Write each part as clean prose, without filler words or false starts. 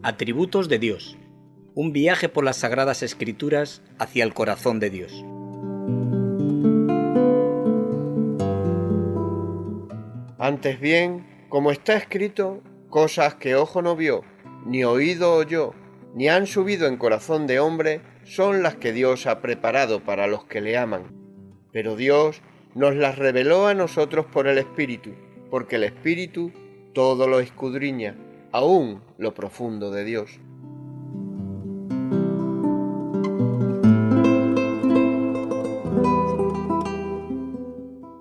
Atributos de Dios. Un viaje por las Sagradas Escrituras hacia el corazón de Dios. Antes bien, como está escrito, cosas que ojo no vio, ni oído oyó, ni han subido en corazón de hombre, son las que Dios ha preparado para los que le aman. Pero Dios nos las reveló a nosotros por el Espíritu, porque el Espíritu todo lo escudriña, aún lo profundo de Dios.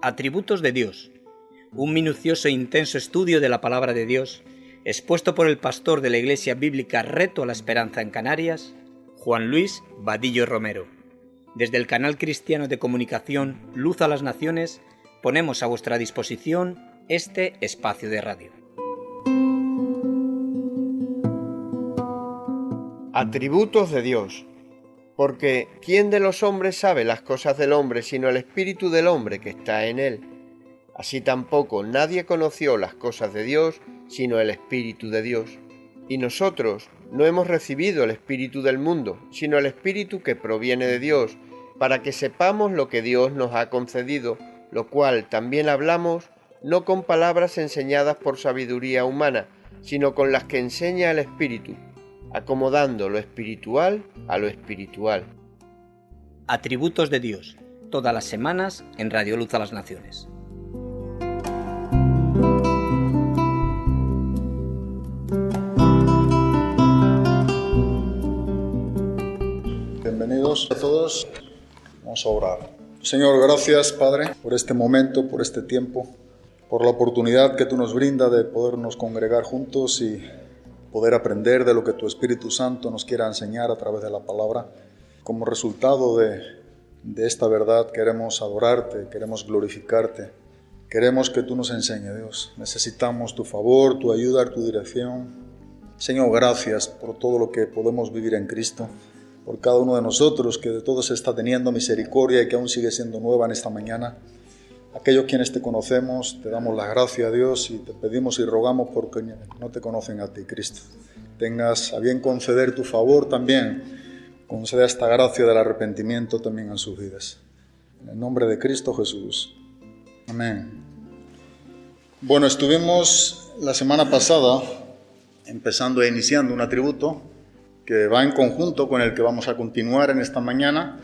Atributos de Dios. Un minucioso e intenso estudio de la palabra de Dios, expuesto por el pastor de la Iglesia Bíblica Reto a la Esperanza en Canarias, Juan Luis Vadillo Romero. Desde el canal cristiano de comunicación Luz a las Naciones, ponemos a vuestra disposición este espacio de radio. Atributos de Dios. Porque ¿quién de los hombres sabe las cosas del hombre sino el espíritu del hombre que está en él? Así tampoco nadie conoció las cosas de Dios sino el Espíritu de Dios. Y nosotros no hemos recibido el espíritu del mundo, sino el Espíritu que proviene de Dios, para que sepamos lo que Dios nos ha concedido, lo cual también hablamos, no con palabras enseñadas por sabiduría humana, sino con las que enseña el Espíritu, acomodando lo espiritual a lo espiritual. Atributos de Dios, todas las semanas en Radio Luz a las Naciones. Bienvenidos a todos. Vamos a orar. Señor, gracias, Padre, por este momento, por este tiempo, por la oportunidad que tú nos brindas de podernos congregar juntos y poder aprender de lo que tu Espíritu Santo nos quiera enseñar a través de la palabra. Como resultado de esta verdad queremos adorarte, queremos glorificarte, queremos que tú nos enseñes, Dios. Necesitamos tu favor, tu ayuda, tu dirección. Señor, gracias por todo lo que podemos vivir en Cristo, por cada uno de nosotros que de todos está teniendo misericordia y que aún sigue siendo nueva en esta mañana. Aquellos quienes te conocemos, te damos las gracias, Dios, y te pedimos y rogamos porque no te conocen a ti, Cristo. Tengas a bien conceder tu favor también, conceda esta gracia del arrepentimiento también en sus vidas. En el nombre de Cristo Jesús. Amén. Bueno, estuvimos la semana pasada empezando e iniciando un atributo que va en conjunto con el que vamos a continuar en esta mañana.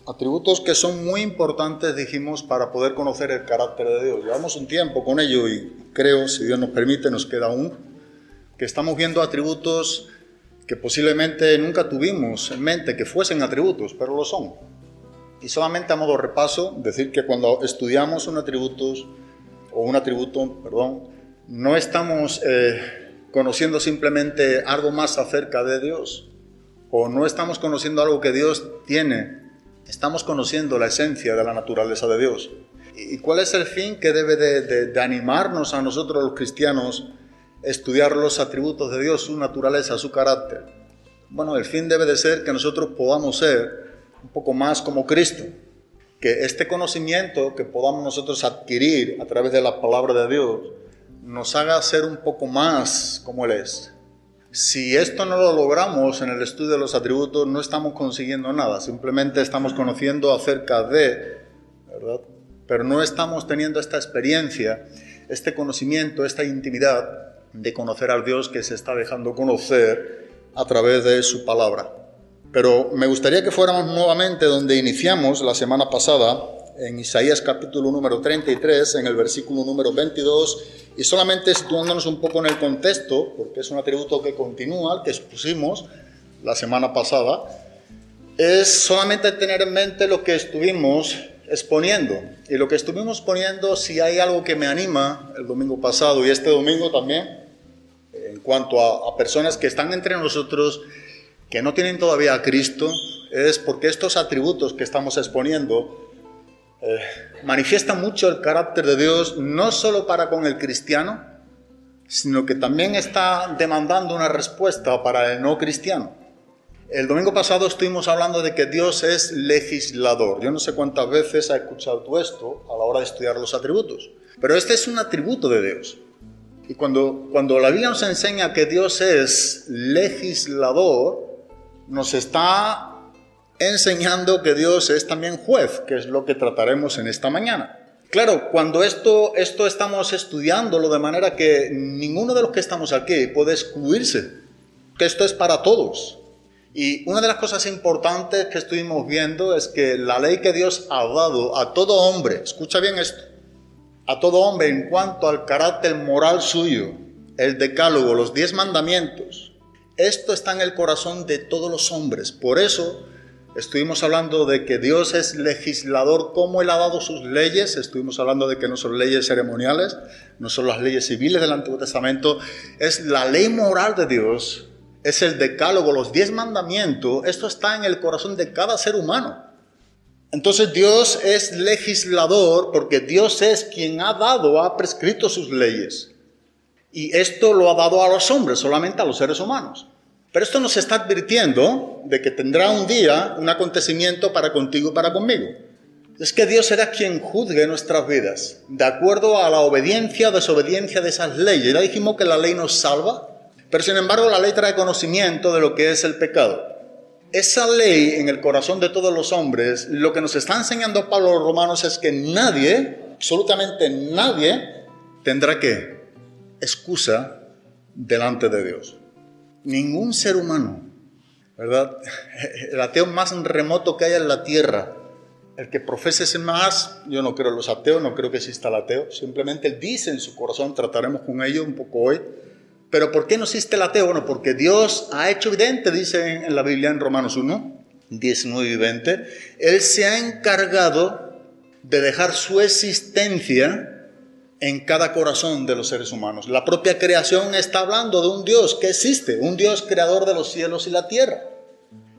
Atributos que son muy importantes, dijimos, para poder conocer el carácter de Dios. Llevamos un tiempo con ello y creo, si Dios nos permite, nos queda aún, que estamos viendo atributos que posiblemente nunca tuvimos en mente que fuesen atributos, pero lo son. Y solamente a modo de repaso, decir que cuando estudiamos un atributo, no estamos conociendo simplemente algo más acerca de Dios, o no estamos conociendo algo que Dios tiene. Estamos conociendo la esencia de la naturaleza de Dios. ¿Y cuál es el fin que debe de animarnos a nosotros los cristianos a estudiar los atributos de Dios, su naturaleza, su carácter? Bueno, el fin debe de ser que nosotros podamos ser un poco más como Cristo. Que este conocimiento que podamos nosotros adquirir a través de la palabra de Dios nos haga ser un poco más como Él es. Si esto no lo logramos en el estudio de los atributos, no estamos consiguiendo nada, simplemente estamos conociendo acerca de, ¿verdad? Pero no estamos teniendo esta experiencia, este conocimiento, esta intimidad de conocer al Dios que se está dejando conocer a través de su palabra. Pero me gustaría que fuéramos nuevamente donde iniciamos la semana pasada, en Isaías capítulo número 33, en el versículo número 22, y solamente situándonos un poco en el contexto, porque es un atributo que continúa, que expusimos la semana pasada, es solamente tener en mente lo que estuvimos exponiendo. Y lo que estuvimos poniendo, si hay algo que me anima el domingo pasado y este domingo también, en cuanto a personas que están entre nosotros, que no tienen todavía a Cristo, es porque estos atributos que estamos exponiendo manifiesta mucho el carácter de Dios, no solo para con el cristiano, sino que también está demandando una respuesta para el no cristiano. El domingo pasado estuvimos hablando de que Dios es legislador. Yo no sé cuántas veces has escuchado tú esto a la hora de estudiar los atributos, pero este es un atributo de Dios. Y cuando la Biblia nos enseña que Dios es legislador, nos está enseñando que Dios es también juez, que es lo que trataremos en esta mañana. Claro, cuando esto estamos estudiándolo de manera que ninguno de los que estamos aquí puede excluirse, que esto es para todos. Y una de las cosas importantes que estuvimos viendo es que la ley que Dios ha dado a todo hombre, escucha bien esto, a todo hombre en cuanto al carácter moral suyo, el decálogo, los 10 mandamientos, esto está en el corazón de todos los hombres. Por eso estuvimos hablando de que Dios es legislador, cómo Él ha dado sus leyes. Estuvimos hablando de que no son leyes ceremoniales, no son las leyes civiles del Antiguo Testamento, es la ley moral de Dios. Es el decálogo, los 10 mandamientos, esto está en el corazón de cada ser humano. Entonces Dios es legislador porque Dios es quien ha prescrito sus leyes. Y esto lo ha dado a los hombres, solamente a los seres humanos. Pero esto nos está advirtiendo de que tendrá un día un acontecimiento para contigo y para conmigo. Es que Dios será quien juzgue nuestras vidas, de acuerdo a la obediencia o desobediencia de esas leyes. Ya dijimos que la ley nos salva, pero sin embargo la ley trae conocimiento de lo que es el pecado. Esa ley en el corazón de todos los hombres, lo que nos está enseñando Pablo a los romanos es que nadie, absolutamente nadie, tendrá ¿qué? Excusa delante de Dios. Ningún ser humano, ¿verdad? El ateo más remoto que haya en la tierra, el que profese ser más, yo no creo en los ateos, no creo que exista el ateo, simplemente él dice en su corazón, trataremos con ello un poco hoy. Pero ¿por qué no existe el ateo? Bueno, porque Dios ha hecho evidente, dice en la Biblia en Romanos 1, 19 y 20, Él se ha encargado de dejar su existencia en cada corazón de los seres humanos. La propia creación está hablando de un Dios que existe, un Dios creador de los cielos y la tierra.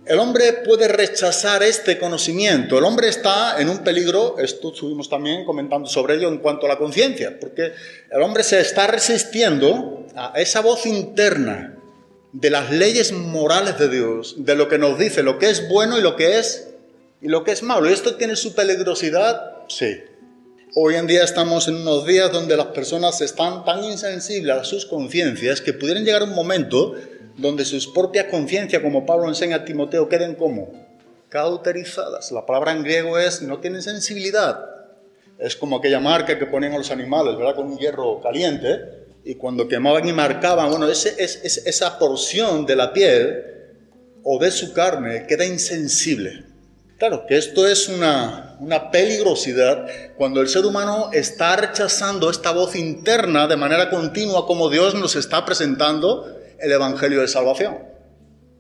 El hombre puede rechazar este conocimiento. El hombre está en un peligro, esto estuvimos también comentando sobre ello en cuanto a la conciencia, porque el hombre se está resistiendo a esa voz interna de las leyes morales de Dios, de lo que nos dice, lo que es bueno y lo que es malo. ¿Y esto tiene su peligrosidad? Sí. Hoy en día estamos en unos días donde las personas están tan insensibles a sus conciencias que pudieran llegar un momento donde sus propias conciencias, como Pablo enseña a Timoteo, queden como cauterizadas. La palabra en griego es, no tienen sensibilidad. Es como aquella marca que ponían a los animales, ¿verdad? Con un hierro caliente, y cuando quemaban y marcaban, bueno, esa porción de la piel o de su carne queda insensible. Claro que esto es una peligrosidad cuando el ser humano está rechazando esta voz interna de manera continua como Dios nos está presentando el Evangelio de Salvación.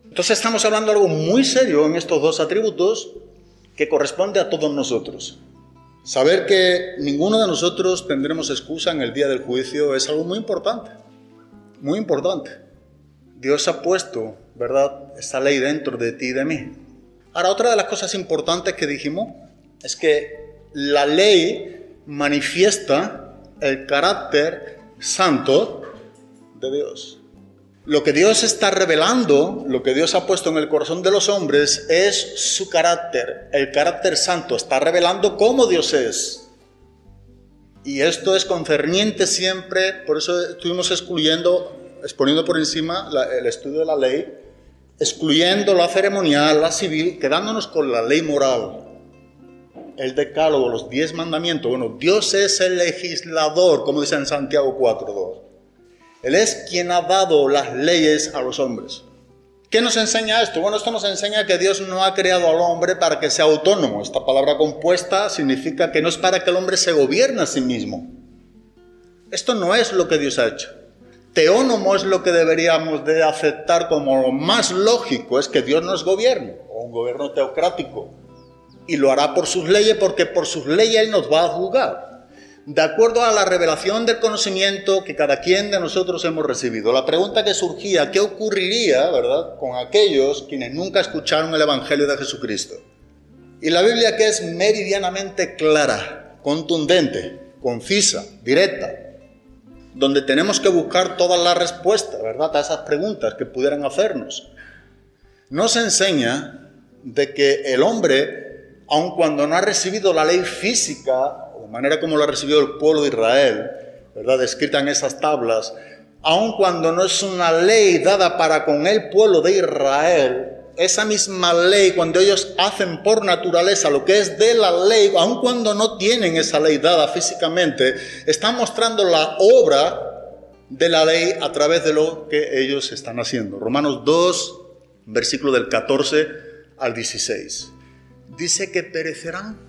Entonces estamos hablando de algo muy serio en estos 2 atributos que corresponde a todos nosotros. Saber que ninguno de nosotros tendremos excusa en el día del juicio es algo muy importante, muy importante. Dios ha puesto, ¿verdad?, esta ley dentro de ti y de mí. Ahora, otra de las cosas importantes que dijimos es que la ley manifiesta el carácter santo de Dios. Lo que Dios está revelando, lo que Dios ha puesto en el corazón de los hombres es su carácter, el carácter santo. Está revelando cómo Dios es. Y esto es concerniente siempre, por eso estuvimos exponiendo por encima el estudio de la ley, excluyendo la ceremonial, la civil, quedándonos con la ley moral, el decálogo, los 10 mandamientos. Bueno, Dios es el legislador, como dice en Santiago 4:2. Él es quien ha dado las leyes a los hombres. ¿Qué nos enseña esto? Bueno, esto nos enseña que Dios no ha creado al hombre para que sea autónomo. Esta palabra compuesta significa que no es para que el hombre se gobierne a sí mismo. Esto no es lo que Dios ha hecho. Teónomo es lo que deberíamos de aceptar como lo más lógico, es que Dios nos gobierne, o un gobierno teocrático. Y lo hará por sus leyes, porque por sus leyes Él nos va a juzgar, de acuerdo a la revelación del conocimiento que cada quien de nosotros hemos recibido. La pregunta que surgía, ¿qué ocurriría, verdad, con aquellos quienes nunca escucharon el Evangelio de Jesucristo? Y la Biblia, que es meridianamente clara, contundente, concisa, directa, donde tenemos que buscar todas las respuestas, ¿verdad?, a esas preguntas que pudieran hacernos. nos enseña de que el hombre, aun cuando no ha recibido la ley física, de manera como la recibió el pueblo de Israel, ¿verdad?, escrita en esas tablas, aun cuando no es una ley dada para con el pueblo de Israel, esa misma ley, cuando ellos hacen por naturaleza lo que es de la ley, aun cuando no tienen esa ley dada físicamente, están mostrando la obra de la ley a través de lo que ellos están haciendo. Romanos 2, versículo del 14 al 16. Dice que perecerán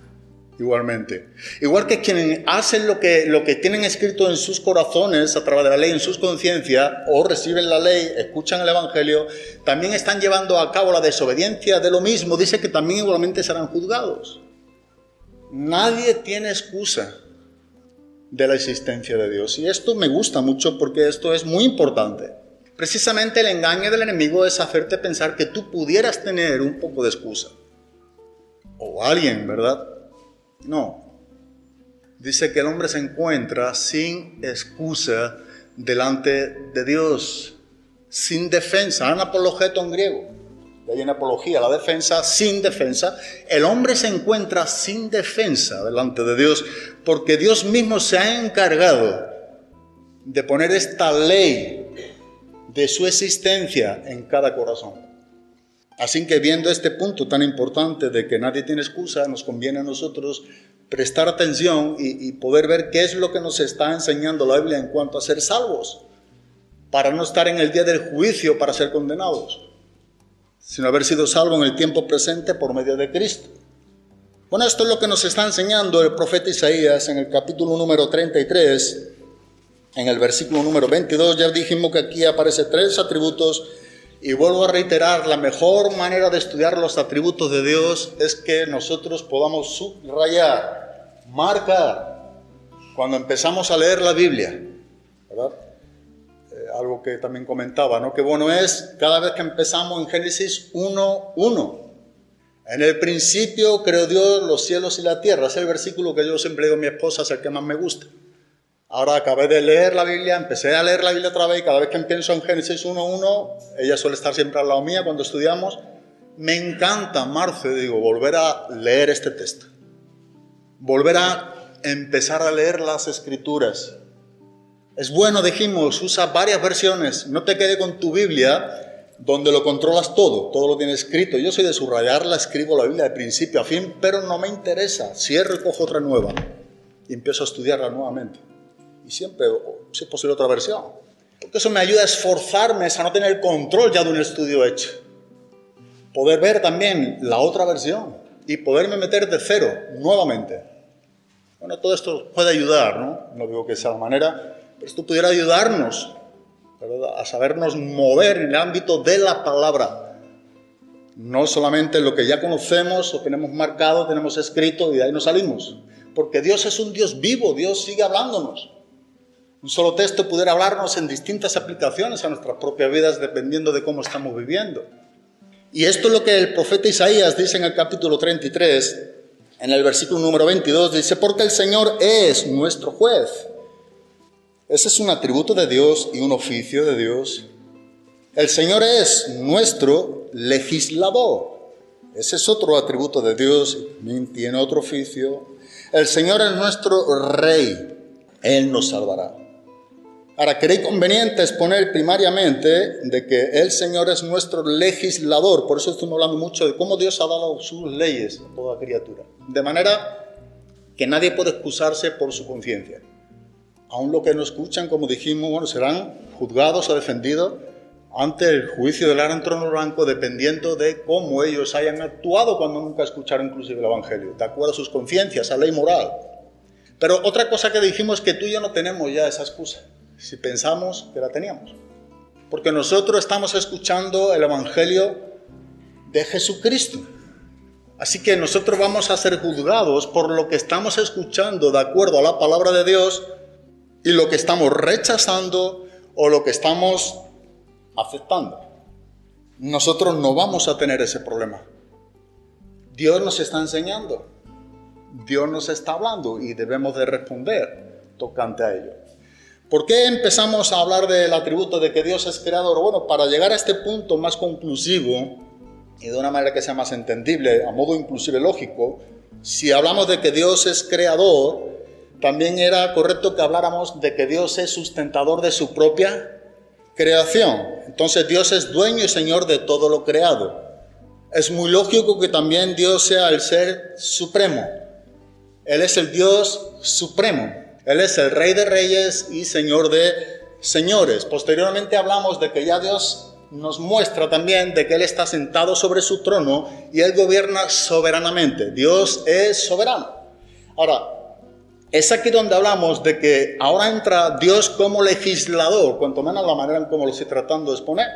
igualmente. Igual que quienes hacen lo que tienen escrito en sus corazones a través de la ley, en sus conciencias, o reciben la ley, escuchan el Evangelio, también están llevando a cabo la desobediencia de lo mismo. Dice que también igualmente serán juzgados. Nadie tiene excusa de la existencia de Dios. Y esto me gusta mucho porque esto es muy importante. Precisamente el engaño del enemigo es hacerte pensar que tú pudieras tener un poco de excusa. O alguien, ¿verdad? No. Dice que el hombre se encuentra sin excusa delante de Dios, sin defensa. Anapologeto en griego. De ahí en apología, la defensa, sin defensa. El hombre se encuentra sin defensa delante de Dios porque Dios mismo se ha encargado de poner esta ley de su existencia en cada corazón. Así que viendo este punto tan importante de que nadie tiene excusa, nos conviene a nosotros prestar atención y poder ver qué es lo que nos está enseñando la Biblia en cuanto a ser salvos, para no estar en el día del juicio para ser condenados, sino haber sido salvo en el tiempo presente por medio de Cristo. Bueno, esto es lo que nos está enseñando el profeta Isaías en el capítulo número 33, en el versículo número 22. Ya dijimos que aquí aparecen 3 atributos. Y vuelvo a reiterar, la mejor manera de estudiar los atributos de Dios es que nosotros podamos subrayar, marcar, cuando empezamos a leer la Biblia, ¿verdad? Algo que también comentaba, ¿no? Que bueno es cada vez que empezamos en Génesis 1:1. En el principio creó Dios los cielos y la tierra. Es el versículo que yo siempre digo a mi esposa, es el que más me gusta. Ahora acabé de leer la Biblia, empecé a leer la Biblia otra vez y cada vez que empiezo en Génesis 1:1, ella suele estar siempre al lado mía cuando estudiamos. Me encanta, Marce, digo, volver a leer este texto. Volver a empezar a leer las Escrituras. Es bueno, dijimos, usa varias versiones. No te quede con tu Biblia donde lo controlas todo lo tienes escrito. Yo soy de subrayarla, escribo la Biblia de principio a fin, pero no me interesa. Cierro y cojo otra nueva y empiezo a estudiarla nuevamente. Y siempre, si es posible, otra versión. Porque eso me ayuda a esforzarme, a no tener control ya de un estudio hecho. Poder ver también la otra versión y poderme meter de cero nuevamente. Bueno, todo esto puede ayudar, ¿no? No digo que sea la manera, pero esto pudiera ayudarnos, ¿verdad?, a sabernos mover en el ámbito de la palabra. No solamente lo que ya conocemos o tenemos marcado, tenemos escrito y de ahí nos salimos. Porque Dios es un Dios vivo, Dios sigue hablándonos. Un solo texto pudiera hablarnos en distintas aplicaciones a nuestras propias vidas dependiendo de cómo estamos viviendo. Y esto es lo que el profeta Isaías dice en el capítulo 33, en el versículo número 22, dice: porque el Señor es nuestro juez. Ese es un atributo de Dios y un oficio de Dios. El Señor es nuestro legislador. Ese es otro atributo de Dios, también tiene otro oficio. El Señor es nuestro Rey. Él nos salvará. Ahora, creí conveniente exponer primariamente de que el Señor es nuestro legislador. Por eso estamos hablando mucho de cómo Dios ha dado sus leyes a toda criatura. De manera que nadie puede excusarse por su conciencia. Aún los que no escuchan, como dijimos, bueno, serán juzgados o defendidos ante el juicio del gran trono blanco, dependiendo de cómo ellos hayan actuado cuando nunca escucharon inclusive el Evangelio, de acuerdo a sus conciencias, a la ley moral. Pero otra cosa que dijimos es que tú y yo no tenemos ya esa excusa, si pensamos que la teníamos. Porque nosotros estamos escuchando el Evangelio de Jesucristo. Así que nosotros vamos a ser juzgados por lo que estamos escuchando de acuerdo a la palabra de Dios y lo que estamos rechazando o lo que estamos aceptando. Nosotros no vamos a tener ese problema. Dios nos está enseñando. Dios nos está hablando y debemos de responder tocante a ello. ¿Por qué empezamos a hablar del atributo de que Dios es creador? Bueno, para llegar a este punto más conclusivo, y de una manera que sea más entendible, a modo inclusive lógico, si hablamos de que Dios es creador, también era correcto que habláramos de que Dios es sustentador de su propia creación. Entonces Dios es dueño y señor de todo lo creado. Es muy lógico que también Dios sea el ser supremo. Él es el Dios supremo. Él es el Rey de Reyes y Señor de Señores. Posteriormente hablamos de que ya Dios nos muestra también de que Él está sentado sobre su trono y Él gobierna soberanamente. Dios es soberano. Ahora, es aquí donde hablamos de que ahora entra Dios como legislador, cuanto menos la manera en cómo lo estoy tratando de exponer.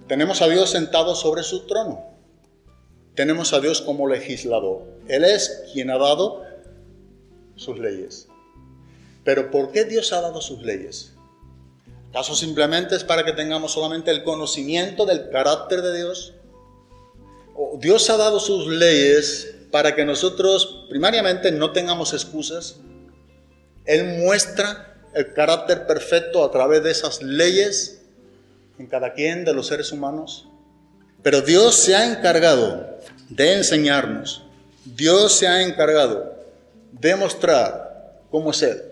Tenemos a Dios sentado sobre su trono. Tenemos a Dios como legislador. Él es quien ha dado sus leyes. Pero ¿por qué Dios ha dado sus leyes? ¿Acaso simplemente es para que tengamos solamente el conocimiento del carácter de Dios? ¿O Dios ha dado sus leyes para que nosotros primariamente no tengamos excusas? Él muestra el carácter perfecto a través de esas leyes en cada quien de los seres humanos. Pero Dios se ha encargado de enseñarnos. Dios se ha encargado de mostrar cómo es Él.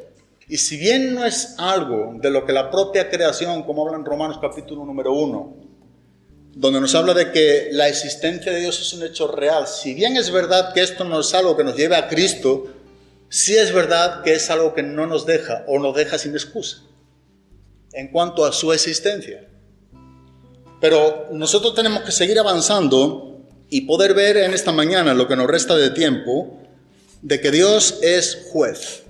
Y si bien no es algo de lo que la propia creación, como habla en Romanos capítulo número 1, donde nos habla de que la existencia de Dios es un hecho real, si bien es verdad que esto no es algo que nos lleve a Cristo, sí es verdad que es algo que no nos deja o nos deja sin excusa en cuanto a su existencia. Pero nosotros tenemos que seguir avanzando y poder ver en esta mañana, lo que nos resta de tiempo, de que Dios es juez.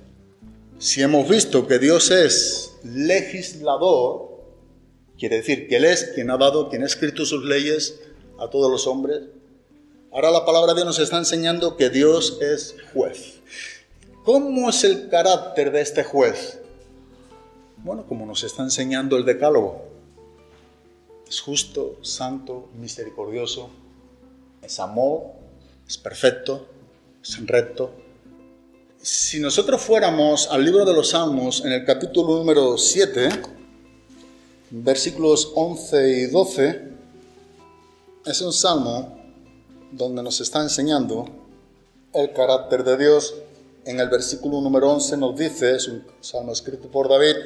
Si hemos visto que Dios es legislador, quiere decir que Él es quien ha dado, quien ha escrito sus leyes a todos los hombres. Ahora la palabra de Dios nos está enseñando que Dios es juez. ¿Cómo es el carácter de este juez? Bueno, como nos está enseñando el Decálogo. Es justo, santo, misericordioso, es amor, es perfecto, es recto. Si nosotros fuéramos al libro de los Salmos, en el capítulo número 7, versículos 11 y 12, es un salmo donde nos está enseñando el carácter de Dios. En el versículo número 11 nos dice, es un salmo escrito por David,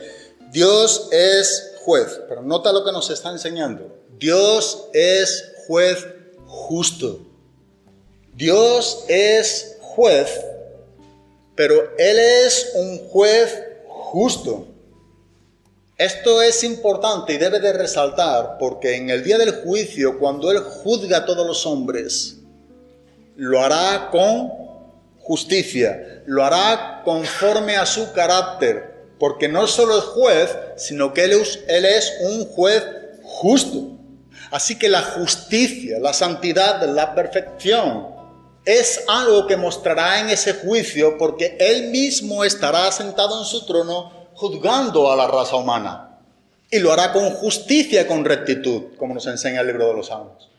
Dios es juez. Pero nota lo que nos está enseñando. Dios es juez justo. Dios es juez, pero Él es un juez justo. Esto es importante y debe de resaltar, porque en el día del juicio, cuando Él juzga a todos los hombres, lo hará con justicia, lo hará conforme a su carácter, porque no solo es juez, sino que Él es un juez justo. Así que la justicia, la santidad, la perfección, es algo que mostrará en ese juicio, porque Él mismo estará sentado en su trono juzgando a la raza humana. Y lo hará con justicia, con rectitud, como nos enseña el libro de los Salmos.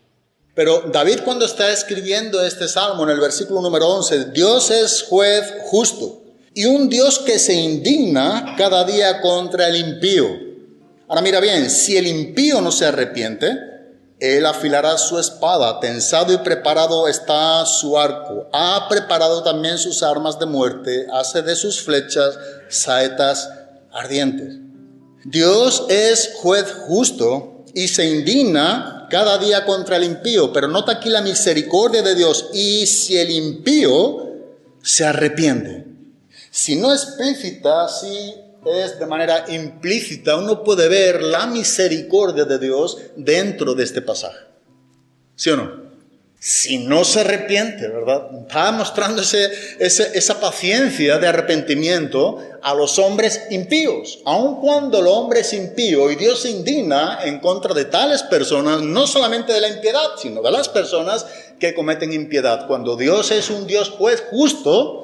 Pero David, cuando está escribiendo este salmo en el versículo número 11, Dios es juez justo y un Dios que se indigna cada día contra el impío. Ahora mira bien, si el impío no se arrepiente, Él afilará su espada, tensado y preparado está su arco. Ha preparado también sus armas de muerte, hace de sus flechas saetas ardientes. Dios es juez justo y se indigna cada día contra el impío. Pero nota aquí la misericordia de Dios. Y si el impío se arrepiente. Si no explícita, si es de manera implícita, uno puede ver la misericordia de Dios dentro de este pasaje. ¿Sí o no? Si no se arrepiente, ¿verdad? Está mostrando esa paciencia de arrepentimiento a los hombres impíos. Aun cuando el hombre es impío y Dios se indigna en contra de tales personas, no solamente de la impiedad, sino de las personas que cometen impiedad. Cuando Dios es un Dios juez justo,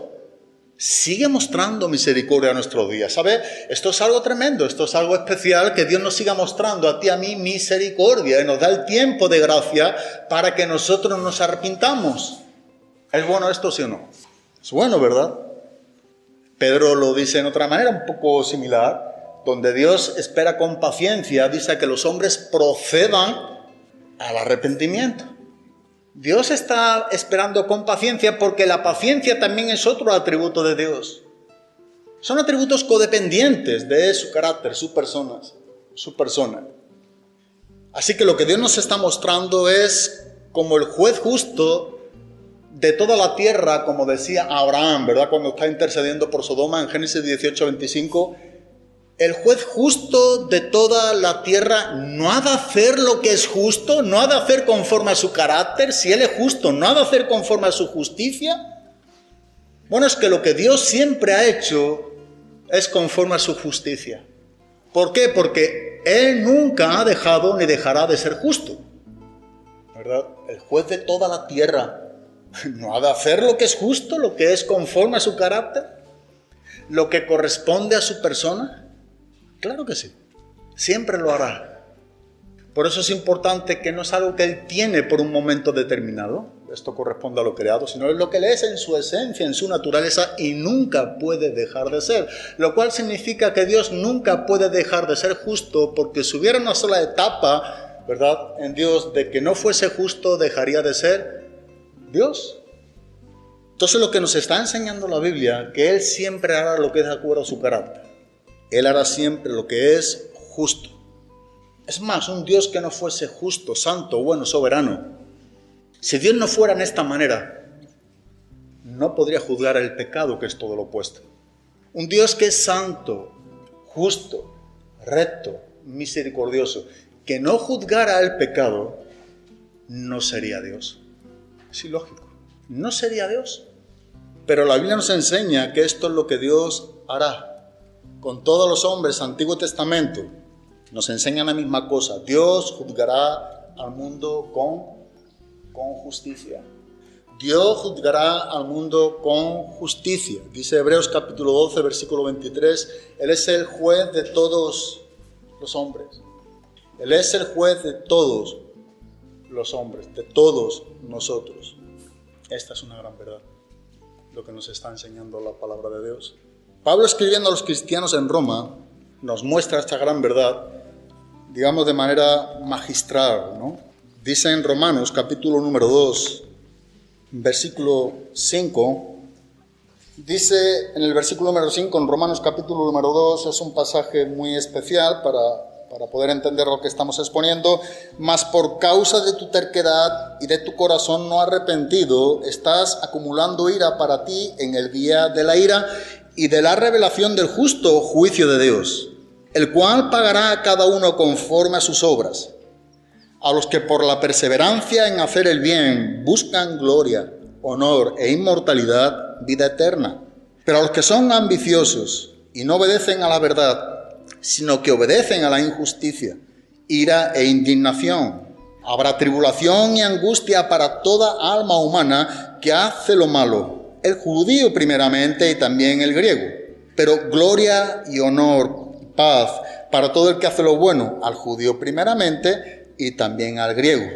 sigue mostrando misericordia a nuestros días. ¿Sabe? Esto es algo tremendo, esto es algo especial, que Dios nos siga mostrando a ti, a mí, misericordia, y nos da el tiempo de gracia para que nosotros nos arrepintamos. ¿Es bueno esto, sí o no? Es bueno, ¿verdad? Pedro lo dice en otra manera, un poco similar, donde Dios espera con paciencia, dice que los hombres procedan al arrepentimiento. Dios está esperando con paciencia porque la paciencia también es otro atributo de Dios. Son atributos codependientes de su carácter, su persona. Así que lo que Dios nos está mostrando es como el juez justo de toda la tierra, como decía Abraham, ¿verdad? Cuando está intercediendo por Sodoma en Génesis 18:25, el juez justo de toda la tierra no ha de hacer lo que es justo, no ha de hacer conforme a su carácter. Si Él es justo, no ha de hacer conforme a su justicia. Bueno, es que lo que Dios siempre ha hecho es conforme a su justicia. ¿Por qué? Porque Él nunca ha dejado ni dejará de ser justo, ¿verdad? El juez de toda la tierra no ha de hacer lo que es justo, lo que es conforme a su carácter, lo que corresponde a su persona. Claro que sí, siempre lo hará. Por eso es importante que no es algo que Él tiene por un momento determinado, esto corresponde a lo creado, sino es lo que Él es en su esencia, en su naturaleza, y nunca puede dejar de ser. Lo cual significa que Dios nunca puede dejar de ser justo, porque si hubiera una sola etapa, ¿verdad?, en Dios de que no fuese justo, dejaría de ser Dios. Entonces lo que nos está enseñando la Biblia, que Él siempre hará lo que es de acuerdo a su carácter. Él hará siempre lo que es justo. Es más, un Dios que no fuese justo, santo, bueno, soberano, si Dios no fuera en esta manera, no podría juzgar el pecado, que es todo lo opuesto. Un Dios que es santo, justo, recto, misericordioso, que no juzgara el pecado, no sería Dios. Es ilógico. No sería Dios. Pero la Biblia nos enseña que esto es lo que Dios hará con todos los hombres. Antiguo Testamento nos enseñan la misma cosa. Dios juzgará al mundo con justicia. Dios juzgará al mundo con justicia. Dice Hebreos capítulo 12, versículo 23, Él es el juez de todos los hombres. Él es el juez de todos los hombres, de todos nosotros. Esta es una gran verdad, lo que nos está enseñando la palabra de Dios. Pablo, escribiendo a los cristianos en Roma, nos muestra esta gran verdad, digamos de manera magistral, ¿no? Dice en Romanos capítulo número 2, versículo 5, dice en el versículo número 5, en Romanos capítulo número 2, es un pasaje muy especial para poder entender lo que estamos exponiendo. Mas por causa de tu terquedad y de tu corazón no arrepentido, estás acumulando ira para ti en el día de la ira y de la revelación del justo juicio de Dios, el cual pagará a cada uno conforme a sus obras. A los que por la perseverancia en hacer el bien buscan gloria, honor e inmortalidad, vida eterna. Pero a los que son ambiciosos y no obedecen a la verdad, sino que obedecen a la injusticia, ira e indignación. Habrá tribulación y angustia para toda alma humana que hace lo malo, el judío primeramente y también el griego, pero gloria y honor y paz para todo el que hace lo bueno, al judío primeramente y también al griego.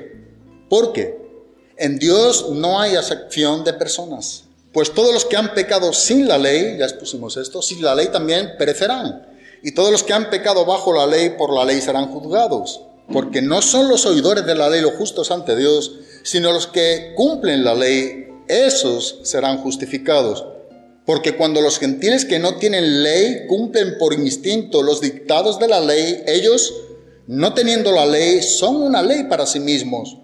Porque en Dios no hay acepción de personas, pues todos los que han pecado sin la ley, ya expusimos esto, sin la ley también perecerán, y todos los que han pecado bajo la ley, por la ley serán juzgados, porque no son los oidores de la ley los justos ante Dios, sino los que cumplen la ley, esos serán justificados. Porque cuando los gentiles que no tienen ley cumplen por instinto los dictados de la ley, ellos, no teniendo la ley, son una ley para sí mismos,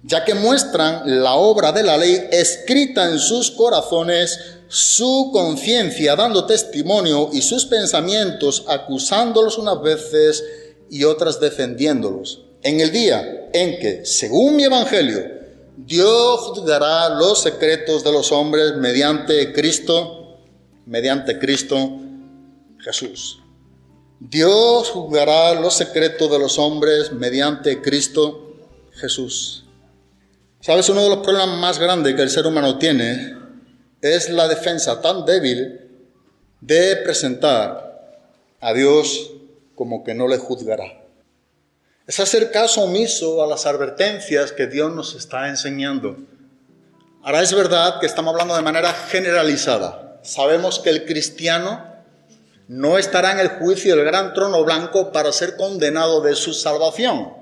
ya que muestran la obra de la ley escrita en sus corazones, su conciencia dando testimonio y sus pensamientos acusándolos unas veces y otras defendiéndolos. En el día en que, según mi evangelio, Dios juzgará los secretos de los hombres mediante Cristo Jesús. Dios juzgará los secretos de los hombres mediante Cristo Jesús. ¿Sabes? Uno de los problemas más grandes que el ser humano tiene es la defensa tan débil de presentar a Dios como que no le juzgará. Es hacer caso omiso a las advertencias que Dios nos está enseñando. Ahora es verdad que estamos hablando de manera generalizada. Sabemos que el cristiano no estará en el juicio del gran trono blanco para ser condenado de su salvación.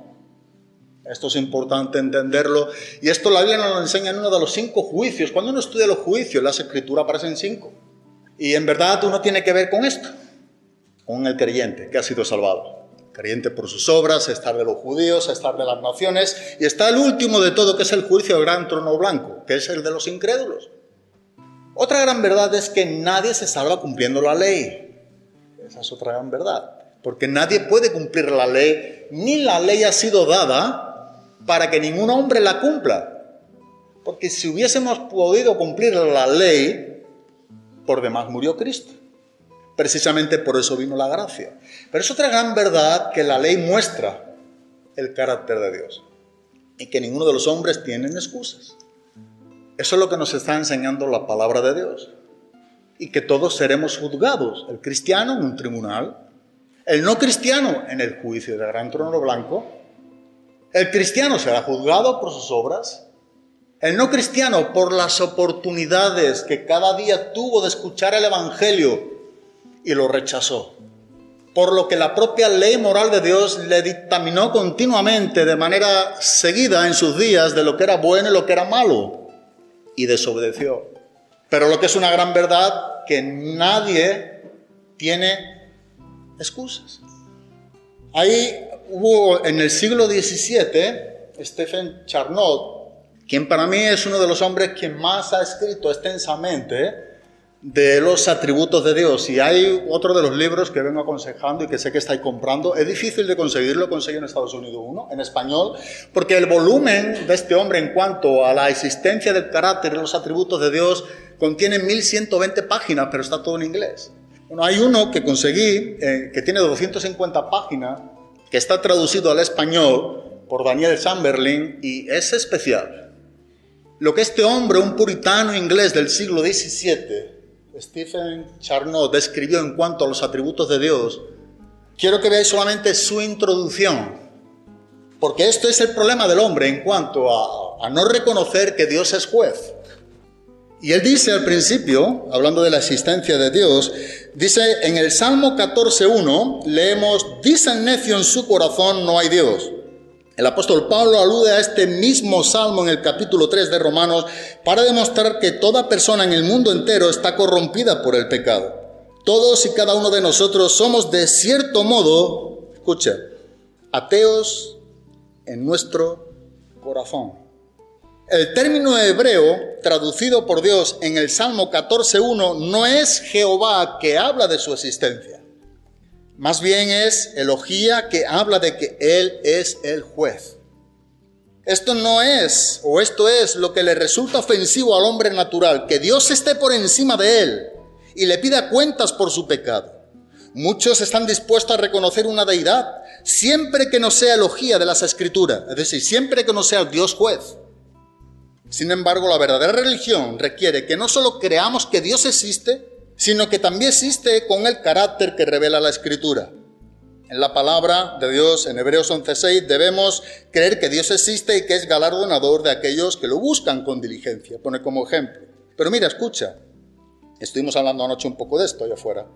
Esto es importante entenderlo. Y esto la Biblia nos lo enseña en uno de los 5 juicios. Cuando uno estudia los juicios, las Escrituras aparecen 5. Y en verdad uno tiene que ver con esto, con el creyente que ha sido salvado. Creyente por sus obras, estar de los judíos, estar de las naciones. Y está el último de todo, que es el juicio del gran trono blanco, que es el de los incrédulos. Otra gran verdad es que nadie se salva cumpliendo la ley. Esa es otra gran verdad. Porque nadie puede cumplir la ley, ni la ley ha sido dada para que ningún hombre la cumpla. Porque si hubiésemos podido cumplir la ley, por demás murió Cristo. Precisamente por eso vino la gracia. Pero es otra gran verdad que la ley muestra el carácter de Dios. Y que ninguno de los hombres tienen excusas. Eso es lo que nos está enseñando la palabra de Dios. Y que todos seremos juzgados. El cristiano en un tribunal. El no cristiano en el juicio del gran trono blanco. El cristiano será juzgado por sus obras. El no cristiano por las oportunidades que cada día tuvo de escuchar el evangelio y lo rechazó. Por lo que la propia ley moral de Dios le dictaminó continuamente de manera seguida en sus días de lo que era bueno y lo que era malo. Y desobedeció. Pero lo que es una gran verdad, que nadie tiene excusas. Ahí hubo en el siglo XVII, Stephen Charnock, quien para mí es uno de los hombres que más ha escrito extensamente de los atributos de Dios. Y hay otro de los libros que vengo aconsejando y que sé que estáis comprando. Es difícil de conseguirlo, conseguí en Estados Unidos uno, en español, porque el volumen de este hombre en cuanto a la existencia del carácter de los atributos de Dios contiene 1120 páginas, pero está todo en inglés. Bueno, hay uno que conseguí, que tiene 250 páginas, que está traducido al español por Daniel Chamberlain y es especial. Lo que este hombre, un puritano inglés del siglo XVII, Stephen Charnock, describió en cuanto a los atributos de Dios, quiero que veáis solamente su introducción, porque esto es el problema del hombre en cuanto a no reconocer que Dios es juez. Y él dice al principio, hablando de la existencia de Dios, dice en el Salmo 14:1, leemos, dice el necio en su corazón, no hay Dios. El apóstol Pablo alude a este mismo salmo en el capítulo 3 de Romanos para demostrar que toda persona en el mundo entero está corrompida por el pecado. Todos y cada uno de nosotros somos de cierto modo, escucha, ateos en nuestro corazón. El término hebreo traducido por Dios en el Salmo 14:1 no es Jehová que habla de su existencia. Más bien es Elohía que habla de que Él es el juez. Esto es lo que le resulta ofensivo al hombre natural, que Dios esté por encima de él y le pida cuentas por su pecado. Muchos están dispuestos a reconocer una deidad, siempre que no sea Elohía de las Escrituras, es decir, siempre que no sea el Dios juez. Sin embargo, la verdadera religión requiere que no solo creamos que Dios existe, sino que también existe con el carácter que revela la Escritura. En la palabra de Dios, en Hebreos 11:6, debemos creer que Dios existe y que es galardonador de aquellos que lo buscan con diligencia. Pone como ejemplo. Pero mira, escucha. Estuvimos hablando anoche un poco de esto allá afuera.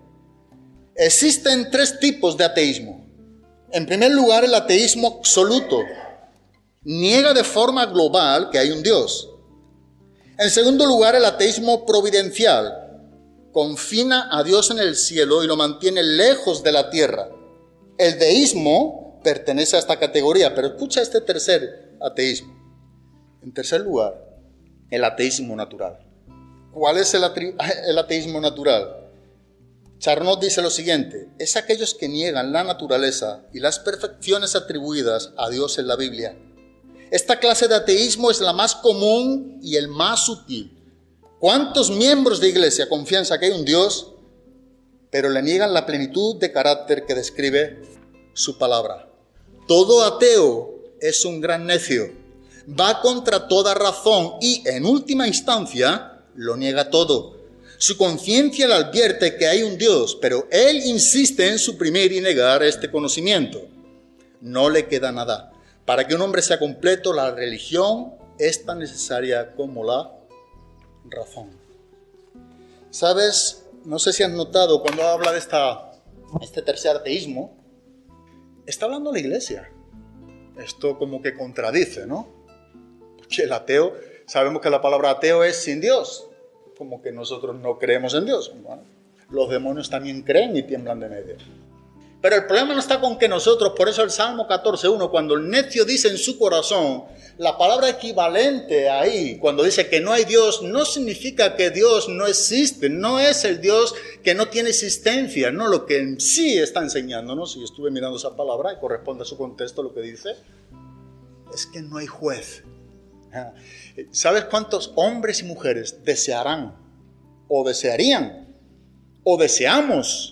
Existen 3 tipos de ateísmo. En primer lugar, el ateísmo absoluto. Niega de forma global que hay un Dios. En segundo lugar, el ateísmo providencial. Confina a Dios en el cielo y lo mantiene lejos de la tierra. El deísmo pertenece a esta categoría, pero escucha este tercer ateísmo. En tercer lugar, el ateísmo natural. ¿Cuál es el ateísmo natural? Charnock dice lo siguiente, es aquellos que niegan la naturaleza y las perfecciones atribuidas a Dios en la Biblia. Esta clase de ateísmo es la más común y el más sutil. ¿Cuántos miembros de iglesia confiesan que hay un Dios, pero le niegan la plenitud de carácter que describe su palabra? Todo ateo es un gran necio, va contra toda razón y, en última instancia, lo niega todo. Su conciencia le advierte que hay un Dios, pero él insiste en suprimir y negar este conocimiento. No le queda nada. Para que un hombre sea completo, la religión es tan necesaria como la razón. ¿Sabes? No sé si has notado cuando habla de este tercer ateísmo, está hablando la iglesia. esto como que contradice, ¿no? Porque el ateo, sabemos que la palabra ateo es sin Dios, como que nosotros no creemos en Dios. Bueno, los demonios también creen y tiemblan de medio. Pero el problema no está con que nosotros, por eso el Salmo 14:1, cuando el necio dice en su corazón, la palabra equivalente ahí, cuando dice que no hay Dios, no significa que Dios no existe, no es el Dios que no tiene existencia, no, lo que en sí está enseñándonos, y estuve mirando esa palabra y corresponde a su contexto lo que dice, es que no hay juez. ¿Sabes cuántos hombres y mujeres desearán, o desearían, o deseamos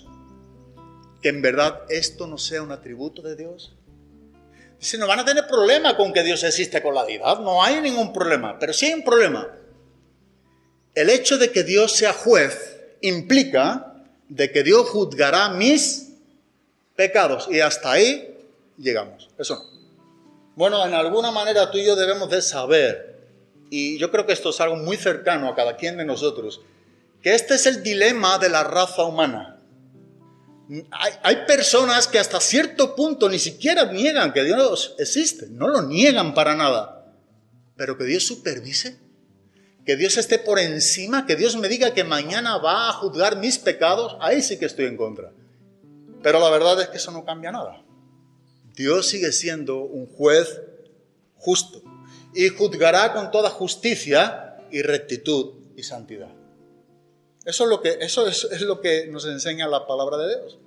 que en verdad esto no sea un atributo de Dios? Dice, no van a tener problema con que Dios existe con la deidad, no hay ningún problema, pero sí hay un problema. El hecho de que Dios sea juez implica de que Dios juzgará mis pecados, y hasta ahí llegamos, eso no. Bueno, en alguna manera tú y yo debemos de saber, y yo creo que esto es algo muy cercano a cada quien de nosotros, que este es el dilema de la raza humana. Hay personas que hasta cierto punto ni siquiera niegan que Dios existe, no lo niegan para nada, pero que Dios supervise, que Dios esté por encima, que Dios me diga que mañana va a juzgar mis pecados, ahí sí que estoy en contra. Pero la verdad es que eso no cambia nada. Dios sigue siendo un juez justo y juzgará con toda justicia y rectitud y santidad. Eso es lo que nos enseña la palabra de Dios.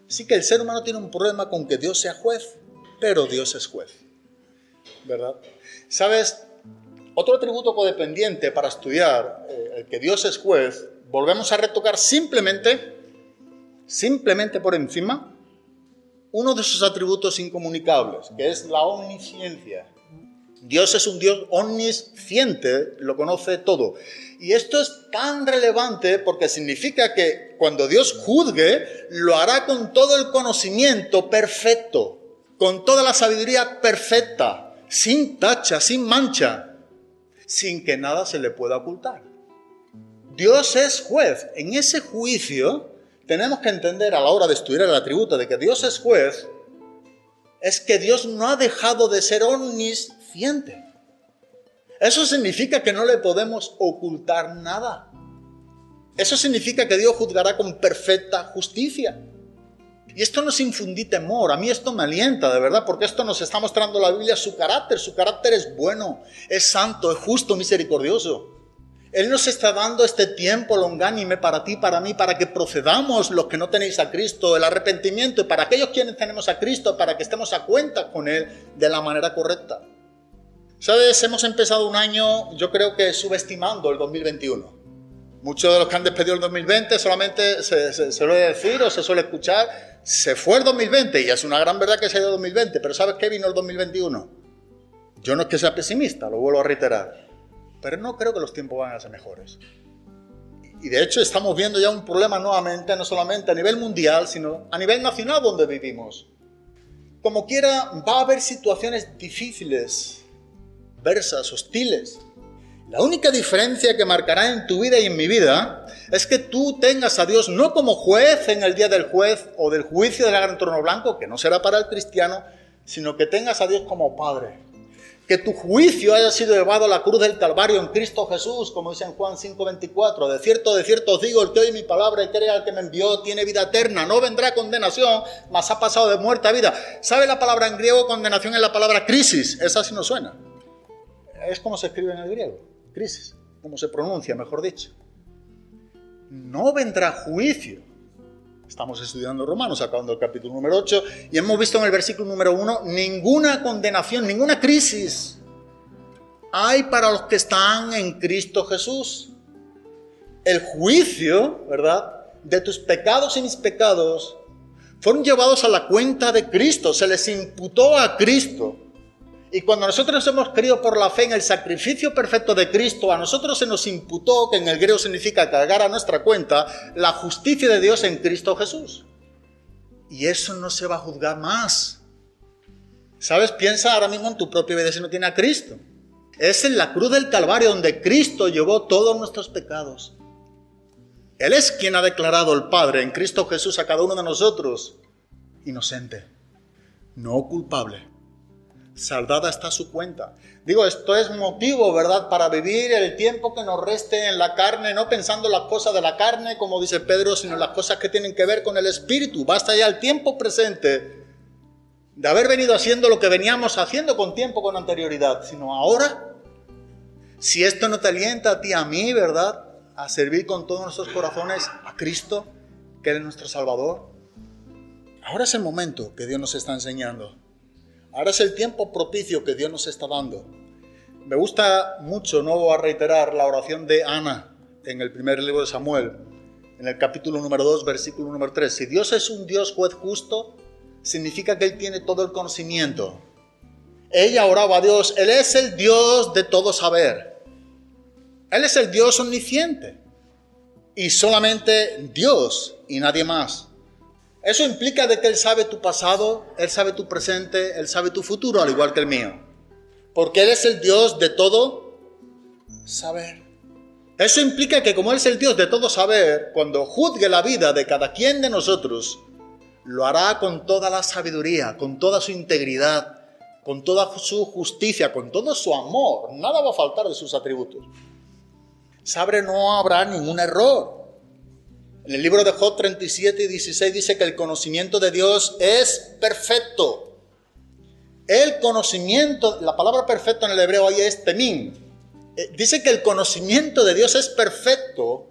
Así que el ser humano tiene un problema con que Dios sea juez, pero Dios es juez, ¿verdad? ¿Sabes? Otro atributo codependiente para estudiar el que Dios es juez, volvemos a retocar simplemente por encima, uno de sus atributos incomunicables, que es la omnisciencia. Dios es un Dios omnisciente, lo conoce todo. Y esto es tan relevante porque significa que cuando Dios juzgue, lo hará con todo el conocimiento perfecto, con toda la sabiduría perfecta, sin tacha, sin mancha, sin que nada se le pueda ocultar. Dios es juez. En ese juicio tenemos que entender a la hora de estudiar el atributo de que Dios es juez, es que Dios no ha dejado de ser omnisciente. Eso significa que no le podemos ocultar nada. Eso significa que Dios juzgará con perfecta justicia. Y esto nos infundí temor. A mí esto me alienta, de verdad, porque esto nos está mostrando la Biblia su carácter. Su carácter es bueno, es santo, es justo, misericordioso. Él nos está dando este tiempo longánime para ti, para mí, para que procedamos los que no tenéis a Cristo, el arrepentimiento, y para aquellos quienes tenemos a Cristo, para que estemos a cuenta con Él de la manera correcta. ¿Sabes? Hemos empezado un año, yo creo que subestimando el 2021. Muchos de los que han despedido el 2020 solamente se suele decir o se suele escuchar, se fue el 2020 y es una gran verdad que se ha ido el 2020, pero ¿sabes qué vino el 2021? Yo no es que sea pesimista, lo vuelvo a reiterar, pero no creo que los tiempos van a ser mejores. Y de hecho estamos viendo ya un problema nuevamente, no solamente a nivel mundial, sino a nivel nacional donde vivimos. Como quiera, va a haber situaciones difíciles, adversas, hostiles. La única diferencia que marcará en tu vida y en mi vida es que tú tengas a Dios no como juez en el día del juez o del juicio del gran trono blanco, que no será para el cristiano, sino que tengas a Dios como Padre. Que tu juicio haya sido llevado a la cruz del Calvario en Cristo Jesús, como dice en Juan 5:24. De cierto os digo, el que oye mi palabra y cree al que me envió tiene vida eterna. No vendrá a condenación, mas ha pasado de muerte a vida. ¿Sabe la palabra en griego? Condenación es la palabra crisis. Esa sí nos suena. Es como se escribe en el griego. Crisis, como se pronuncia, mejor dicho. No vendrá juicio. Estamos estudiando Romanos, acabando el capítulo número 8, y hemos visto en el versículo número 1 ninguna condenación, ninguna crisis hay para los que están en Cristo Jesús. El juicio, ¿verdad?, de tus pecados y mis pecados fueron llevados a la cuenta de Cristo, se les imputó a Cristo. Y cuando nosotros hemos creído por la fe en el sacrificio perfecto de Cristo, a nosotros se nos imputó, que en el griego significa cargar a nuestra cuenta, la justicia de Dios en Cristo Jesús. Y eso no se va a juzgar más. ¿Sabes? Piensa ahora mismo en tu propia vida si no tiene a Cristo. Es en la cruz del Calvario donde Cristo llevó todos nuestros pecados. Él es quien ha declarado el Padre en Cristo Jesús a cada uno de nosotros inocente, no culpable. saldada está su cuenta. Digo, esto es motivo, ¿verdad?, para vivir el tiempo que nos reste en la carne, no pensando las cosas de la carne, como dice Pedro, sino las cosas que tienen que ver con el Espíritu. Basta ya el tiempo presente de haber venido haciendo lo que veníamos haciendo con tiempo, con anterioridad, sino ahora, si esto no te alienta a ti, a mí, ¿verdad?, a servir con todos nuestros corazones a Cristo, que Él es nuestro Salvador. Ahora es el momento que Dios nos está enseñando. Ahora es el tiempo propicio que Dios nos está dando. Me gusta mucho, no voy a reiterar, la oración de Ana en el primer libro de Samuel, en el capítulo número 2, versículo número 3. Si Dios es un Dios juez justo, significa que Él tiene todo el conocimiento. Ella oraba a Dios, Él es el Dios de todo saber. Él es el Dios omnisciente. Y solamente Dios y nadie más. Eso implica de que Él sabe tu pasado, Él sabe tu presente, Él sabe tu futuro, al igual que el mío. Porque Él es el Dios de todo saber. Eso implica que como Él es el Dios de todo saber, cuando juzgue la vida de cada quien de nosotros, lo hará con toda la sabiduría, con toda su integridad, con toda su justicia, con todo su amor. Nada va a faltar de sus atributos. Sabe, no habrá ningún error. En el libro de Job 37 y 16 dice que el conocimiento de Dios es perfecto. El conocimiento, la palabra perfecto en el hebreo ahí es temim. Dice que el conocimiento de Dios es perfecto,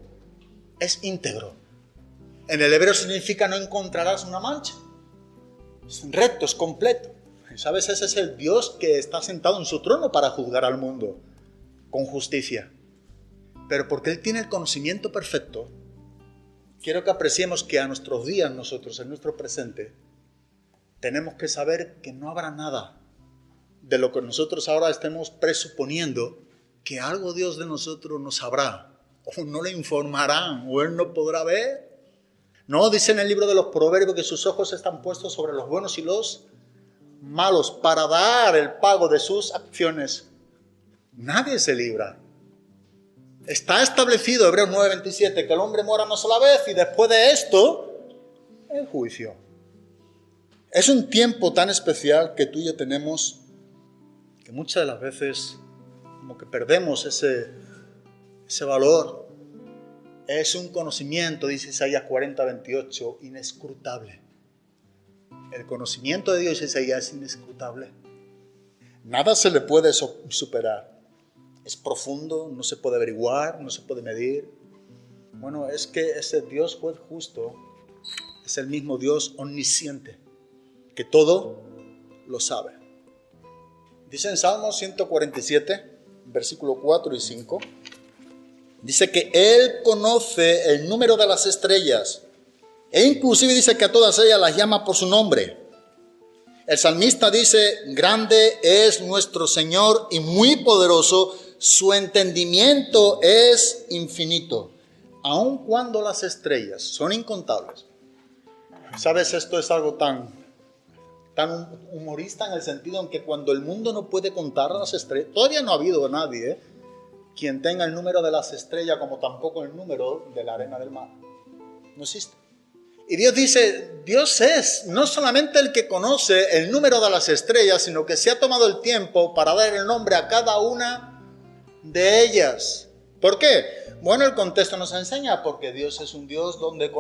es íntegro. En el hebreo significa no encontrarás una mancha. Es recto, es completo. ¿Sabes? Ese es el Dios que está sentado en su trono para juzgar al mundo con justicia. Pero porque Él tiene el conocimiento perfecto, quiero que apreciemos que a nuestros días nosotros, en nuestro presente, tenemos que saber que no habrá nada de lo que nosotros ahora estemos presuponiendo que algo Dios de nosotros no sabrá, o no le informará, o Él no podrá ver. No, dice en el libro de los Proverbios que sus ojos están puestos sobre los buenos y los malos para dar el pago de sus acciones. Nadie se libra. Está establecido, Hebreos 9:27, que el hombre muera una sola vez y después de esto, el juicio. Es un tiempo tan especial que tú y yo tenemos que muchas de las veces como que perdemos ese valor. Es un conocimiento, dice Isaías 40:28, inescrutable. El conocimiento de Dios, Isaías, es inescrutable. Nada se le puede superar. Es profundo, no se puede averiguar, no se puede medir. Bueno, es que ese Dios juez justo es el mismo Dios omnisciente, que todo lo sabe. Dice en Salmo 147, versículo 4 y 5, dice que Él conoce el número de las estrellas e inclusive dice que a todas ellas las llama por su nombre. El salmista dice, grande es nuestro Señor y muy poderoso, su entendimiento es infinito, aun cuando las estrellas son incontables. ¿Sabes? Esto es algo tan humorista en el sentido en que cuando el mundo no puede contar las estrellas, todavía no ha habido nadie quien tenga el número de las estrellas como tampoco el número de la arena del mar. No existe. Y Dios dice, Dios es no solamente el que conoce el número de las estrellas, sino que se ha tomado el tiempo para dar el nombre a cada una de ellas. ¿Por qué? Bueno, el contexto nos enseña, porque Dios es un Dios donde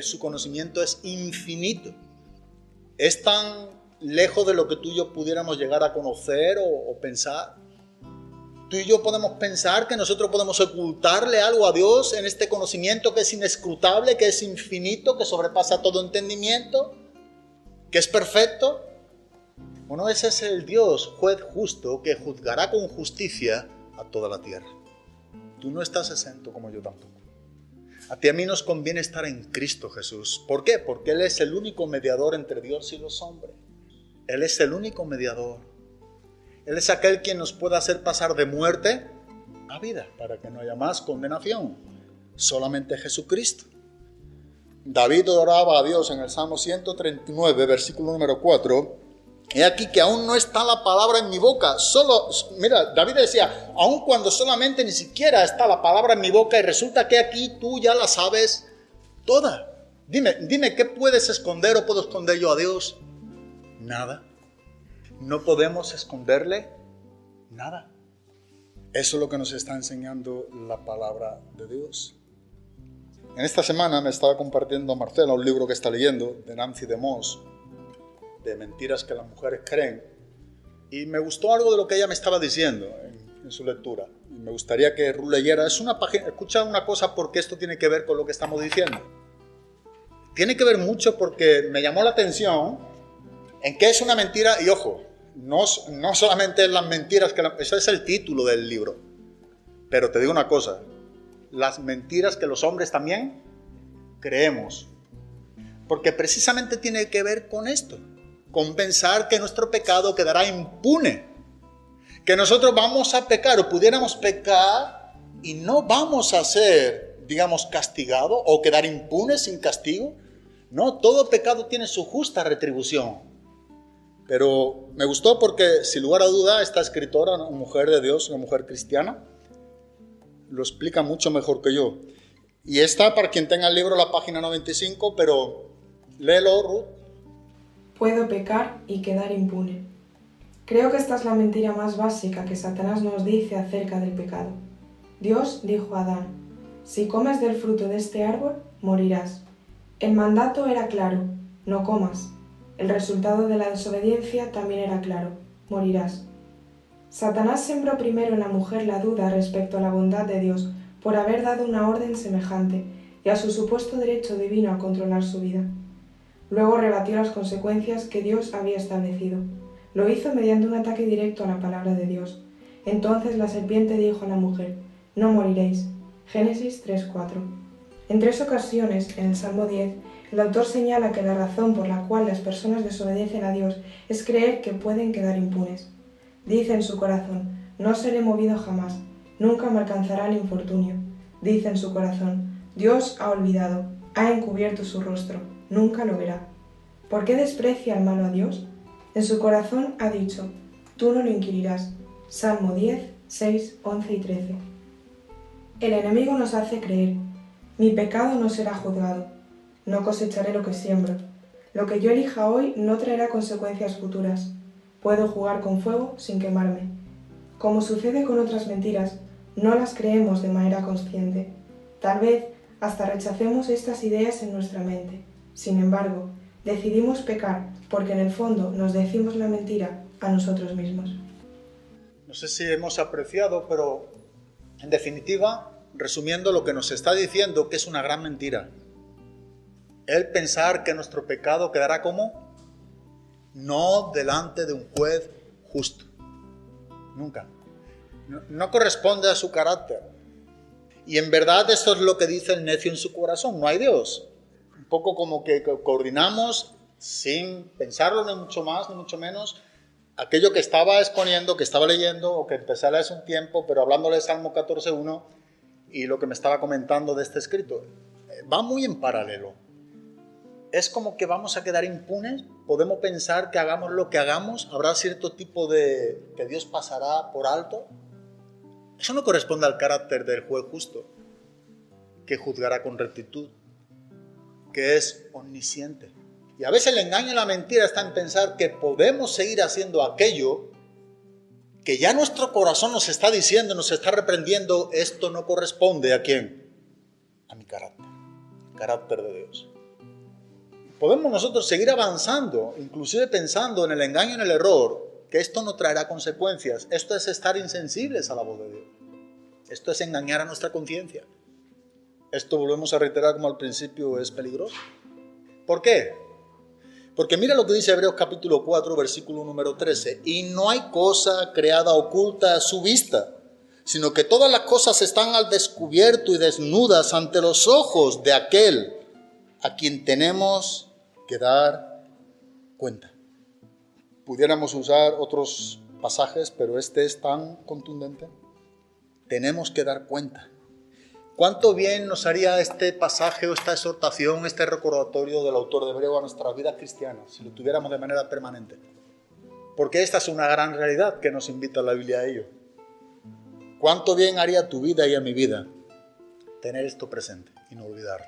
su conocimiento es infinito. Es tan lejos de lo que tú y yo pudiéramos llegar a conocer o pensar. Tú y yo podemos pensar que nosotros podemos ocultarle algo a Dios en este conocimiento que es inescrutable, que es infinito, que sobrepasa todo entendimiento, que es perfecto. Bueno, ese es el Dios juez justo que juzgará con justicia a toda la tierra. Tú no estás exento, como yo tampoco. A ti y a mí nos conviene estar en Cristo Jesús. ¿Por qué? Porque Él es el único mediador entre Dios y los hombres. Él es el único mediador. Él es aquel quien nos puede hacer pasar de muerte a vida, para que no haya más condenación. Solamente Jesucristo. David oraba a Dios en el Salmo 139, versículo número 4. He aquí que aún no está la palabra en mi boca. Mira, David decía, aun cuando solamente ni siquiera está la palabra en mi boca, y resulta que aquí tú ya la sabes toda. Dime, ¿qué puedes esconder o puedo esconder yo a Dios? Nada. no podemos esconderle nada. Eso es lo que nos está enseñando la palabra de Dios. En esta semana me estaba compartiendo Marcela un libro que está leyendo de Nancy DeMoss, de Mentiras que las mujeres creen, y me gustó algo de lo que ella me estaba diciendo en su lectura. Y me gustaría que Ruth leyera. Es una página, escucha una cosa, porque esto tiene que ver con lo que estamos diciendo. Tiene que ver mucho porque me llamó la atención en qué es una mentira, y ojo, no solamente las mentiras, ese es el título del libro, pero te digo una cosa, las mentiras que los hombres también creemos, porque precisamente tiene que ver con esto, con pensar que nuestro pecado quedará impune, que nosotros vamos a pecar o pudiéramos pecar y no vamos a ser, digamos, castigados o quedar impunes sin castigo. No, todo pecado tiene su justa retribución. Pero me gustó porque, sin lugar a duda, esta escritora, una mujer de Dios, una mujer cristiana, lo explica mucho mejor que yo. Y está, para quien tenga el libro, la página 95, pero léelo, Ruth. Puedo pecar y quedar impune. Creo que esta es la mentira más básica que Satanás nos dice acerca del pecado. Dios dijo a Adán: si comes del fruto de este árbol, morirás. El mandato era claro: no comas. El resultado de la desobediencia también era claro: morirás. Satanás sembró primero en la mujer la duda respecto a la bondad de Dios por haber dado una orden semejante y a su supuesto derecho divino a controlar su vida. Luego rebatió las consecuencias que Dios había establecido. Lo hizo mediante un ataque directo a la palabra de Dios. Entonces la serpiente dijo a la mujer: no moriréis. Génesis 3:4. En 3 ocasiones, en el Salmo 10, el autor señala que la razón por la cual las personas desobedecen a Dios es creer que pueden quedar impunes. Dice en su corazón: no seré movido jamás, nunca me alcanzará el infortunio. Dice en su corazón: Dios ha olvidado, ha encubierto su rostro, nunca lo verá. ¿Por qué desprecia el malo a Dios? En su corazón ha dicho: tú no lo inquirirás. Salmo 10, 6, 11 y 13. El enemigo nos hace creer: mi pecado no será juzgado, no cosecharé lo que siembro. Lo que yo elija hoy no traerá consecuencias futuras. Puedo jugar con fuego sin quemarme. Como sucede con otras mentiras, no las creemos de manera consciente. Tal vez hasta rechacemos estas ideas en nuestra mente. Sin embargo, decidimos pecar porque en el fondo nos decimos la mentira a nosotros mismos. No sé si hemos apreciado, pero en definitiva, resumiendo lo que nos está diciendo, que es una gran mentira. El pensar que nuestro pecado quedará como no delante de un juez justo. Nunca. No corresponde a su carácter. Y en verdad eso es lo que dice el necio en su corazón: no hay Dios. Un poco como que coordinamos, sin pensarlo ni mucho más ni mucho menos, aquello que estaba exponiendo, que estaba leyendo o que empecé a leer hace un tiempo, pero hablándole de Salmo 14.1 y lo que me estaba comentando de este escrito. Va muy en paralelo. Es como que vamos a quedar impunes. Podemos pensar que hagamos lo que hagamos, habrá cierto tipo de que Dios pasará por alto. Eso no corresponde al carácter del juez justo, que juzgará con rectitud, que es omnisciente. Y a veces el engaño y la mentira está en pensar que podemos seguir haciendo aquello que ya nuestro corazón nos está diciendo, nos está reprendiendo: esto no corresponde ¿a quién? A mi carácter, el carácter de Dios. Podemos nosotros seguir avanzando, inclusive pensando en el engaño y en el error, que esto no traerá consecuencias. Esto es estar insensibles a la voz de Dios. Esto es engañar a nuestra conciencia. Esto, volvemos a reiterar como al principio, es peligroso. ¿Por qué? Porque mira lo que dice Hebreos capítulo 4, versículo número 13. Y no hay cosa creada oculta a su vista, sino que todas las cosas están al descubierto y desnudas ante los ojos de aquel a quien tenemos que dar cuenta. Pudiéramos usar otros pasajes, pero este es tan contundente. Tenemos que dar cuenta. ¿Cuánto bien nos haría este pasaje o esta exhortación, este recordatorio del autor de Hebreo a nuestras vidas cristianas, si lo tuviéramos de manera permanente? Porque esta es una gran realidad que nos invita la Biblia a ello. ¿Cuánto bien haría a tu vida y a mi vida tener esto presente y no olvidarlo?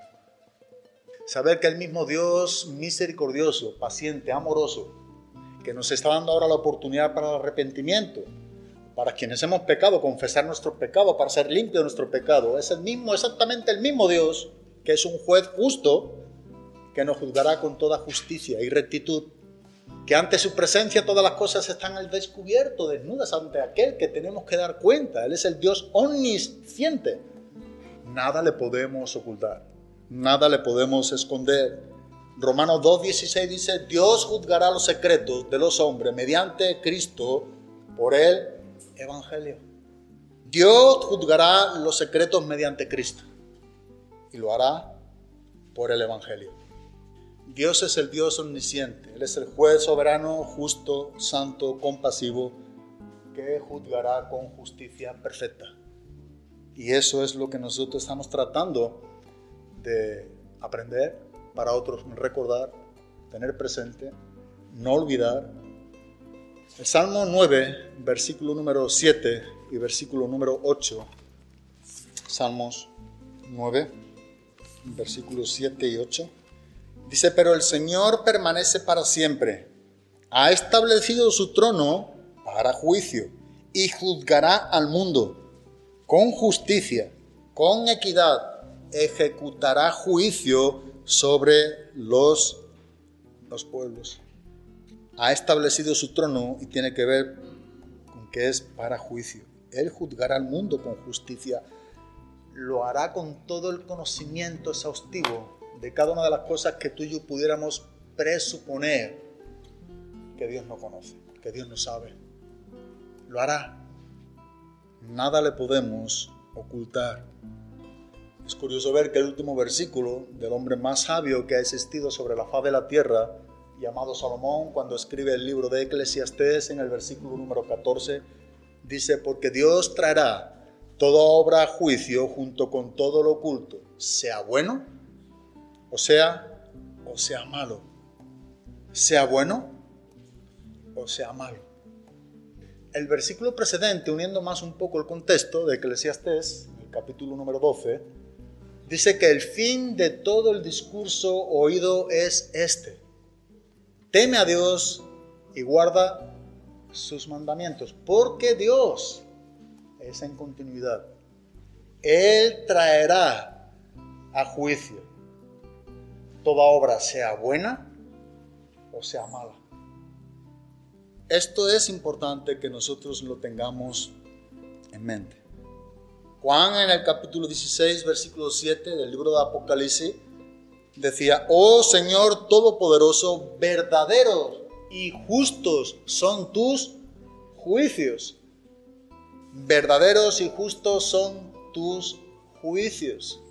Saber que el mismo Dios misericordioso, paciente, amoroso, que nos está dando ahora la oportunidad para el arrepentimiento, para quienes hemos pecado, confesar nuestro pecado, para ser limpio de nuestro pecado. Es el mismo, exactamente el mismo Dios, que es un juez justo, que nos juzgará con toda justicia y rectitud, que ante su presencia todas las cosas están al descubierto, desnudas ante aquel que tenemos que dar cuenta. Él es el Dios omnisciente. Nada le podemos ocultar, nada le podemos esconder. Romanos 2:16 dice: Dios juzgará los secretos de los hombres mediante Cristo por el Evangelio. Dios juzgará los secretos mediante Cristo y lo hará por el Evangelio. Dios es el Dios omnisciente. Él es el juez soberano, justo, santo, compasivo, que juzgará con justicia perfecta. Y eso es lo que nosotros estamos tratando de aprender, para otros recordar, tener presente, no olvidar. El Salmo 9, versículo número 7 y versículo número 8. Salmos 9, versículos 7 y 8. Dice: pero el Señor permanece para siempre. Ha establecido su trono para juicio y juzgará al mundo. Con justicia, con equidad, ejecutará juicio sobre los pueblos. Ha establecido su trono y tiene que ver con que es para juicio. Él juzgará al mundo con justicia. Lo hará con todo el conocimiento exhaustivo de cada una de las cosas que tú y yo pudiéramos presuponer que Dios no conoce, que Dios no sabe. Lo hará. Nada le podemos ocultar. Es curioso ver que el último versículo del hombre más sabio que ha existido sobre la faz de la tierra, llamado Salomón, cuando escribe el libro de Eclesiastés, en el versículo número 14, dice: porque Dios traerá toda obra a juicio junto con todo lo oculto, sea bueno o sea malo. Sea bueno o sea malo. El versículo precedente, uniendo más un poco el contexto de Eclesiastés, el capítulo número 12, dice que el fin de todo el discurso oído es este: teme a Dios y guarda sus mandamientos, porque Dios es en continuidad. Él traerá a juicio toda obra, sea buena o sea mala. Esto es importante que nosotros lo tengamos en mente. Juan, en el capítulo 16, versículo 7 del libro de Apocalipsis, decía: oh Señor Todopoderoso, verdaderos y justos son tus juicios. Verdaderos y justos son tus juicios.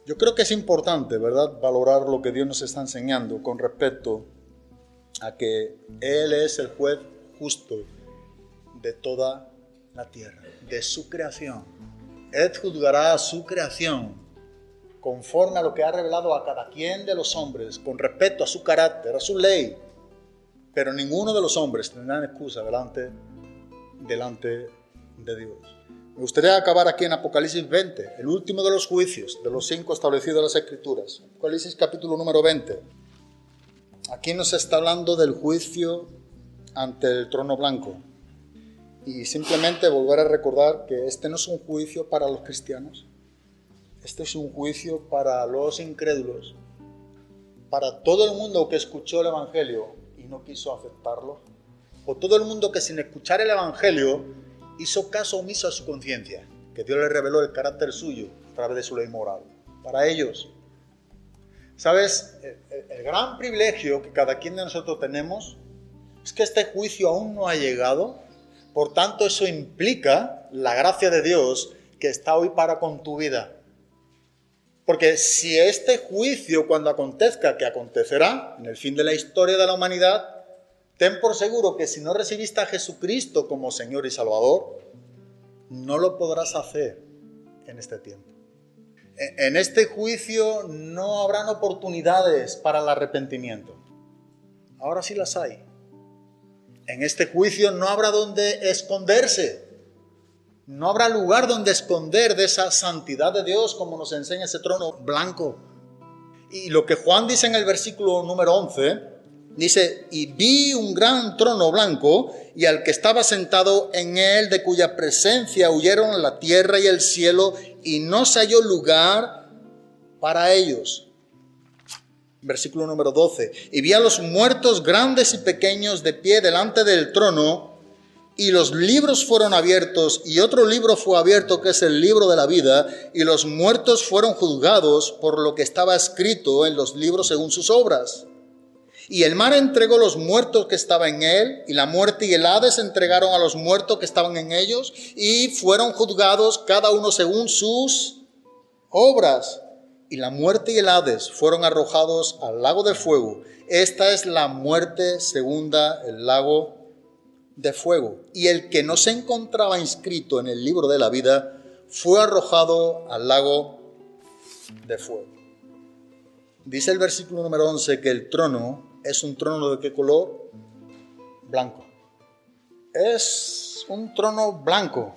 Yo creo que es importante, ¿verdad?, valorar lo que Dios nos está enseñando con respecto a que Él es el juez justo de toda la tierra, de su creación. Él juzgará a su creación conforme a lo que ha revelado a cada quien de los hombres, con respecto a su carácter, a su ley. Pero ninguno de los hombres tendrá excusa delante de Dios. Me gustaría acabar aquí en Apocalipsis 20, el último de los juicios, de los 5 establecidos en las Escrituras. Apocalipsis capítulo número 20. Aquí nos está hablando del juicio ante el trono blanco. Y simplemente volver a recordar que este no es un juicio para los cristianos. Este es un juicio para los incrédulos, para todo el mundo que escuchó el Evangelio y no quiso aceptarlo, o todo el mundo que sin escuchar el Evangelio hizo caso omiso a su conciencia, que Dios le reveló el carácter suyo a través de su ley moral. Para ellos, ¿sabes? El gran privilegio que cada quien de nosotros tenemos es que este juicio aún no ha llegado. Por tanto, eso implica la gracia de Dios que está hoy para con tu vida. Porque si este juicio, cuando acontezca, que acontecerá en el fin de la historia de la humanidad, ten por seguro que si no recibiste a Jesucristo como Señor y Salvador, no lo podrás hacer en este tiempo. En este juicio no habrán oportunidades para el arrepentimiento. Ahora sí las hay. En este juicio no habrá donde esconderse. No habrá lugar donde esconder de esa santidad de Dios, como nos enseña ese trono blanco. Y lo que Juan dice en el versículo número 11, Dice, y vi un gran trono blanco y al que estaba sentado en él, de cuya presencia huyeron la tierra y el cielo, y no se halló lugar para ellos. Versículo número 12. Y vi a los muertos grandes y pequeños de pie delante del trono, y los libros fueron abiertos, y otro libro fue abierto, que es el libro de la vida, y los muertos fueron juzgados por lo que estaba escrito en los libros según sus obras. Y el mar entregó los muertos que estaban en él, y la muerte y el Hades entregaron a los muertos que estaban en ellos, y fueron juzgados cada uno según sus obras. Y la muerte y el Hades fueron arrojados al lago de fuego. Esta es la muerte segunda, el lago de fuego. Y el que no se encontraba inscrito en el libro de la vida fue arrojado al lago de fuego. Dice el versículo número 11 que el trono es un trono ¿de qué color? Blanco. Es un trono blanco.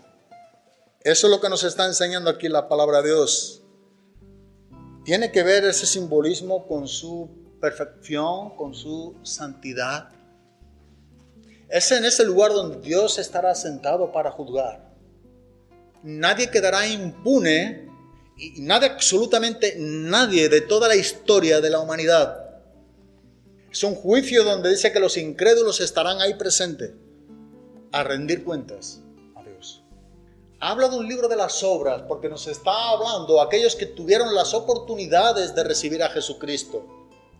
Eso es lo que nos está enseñando aquí la palabra de Dios. Tiene que ver ese simbolismo con su perfección, con su santidad. Es en ese lugar donde Dios estará sentado para juzgar. Nadie quedará impune, y nadie, absolutamente nadie de toda la historia de la humanidad. Es un juicio donde dice que los incrédulos estarán ahí presentes a rendir cuentas a Dios. Habla de un libro de las obras porque nos está hablando a aquellos que tuvieron las oportunidades de recibir a Jesucristo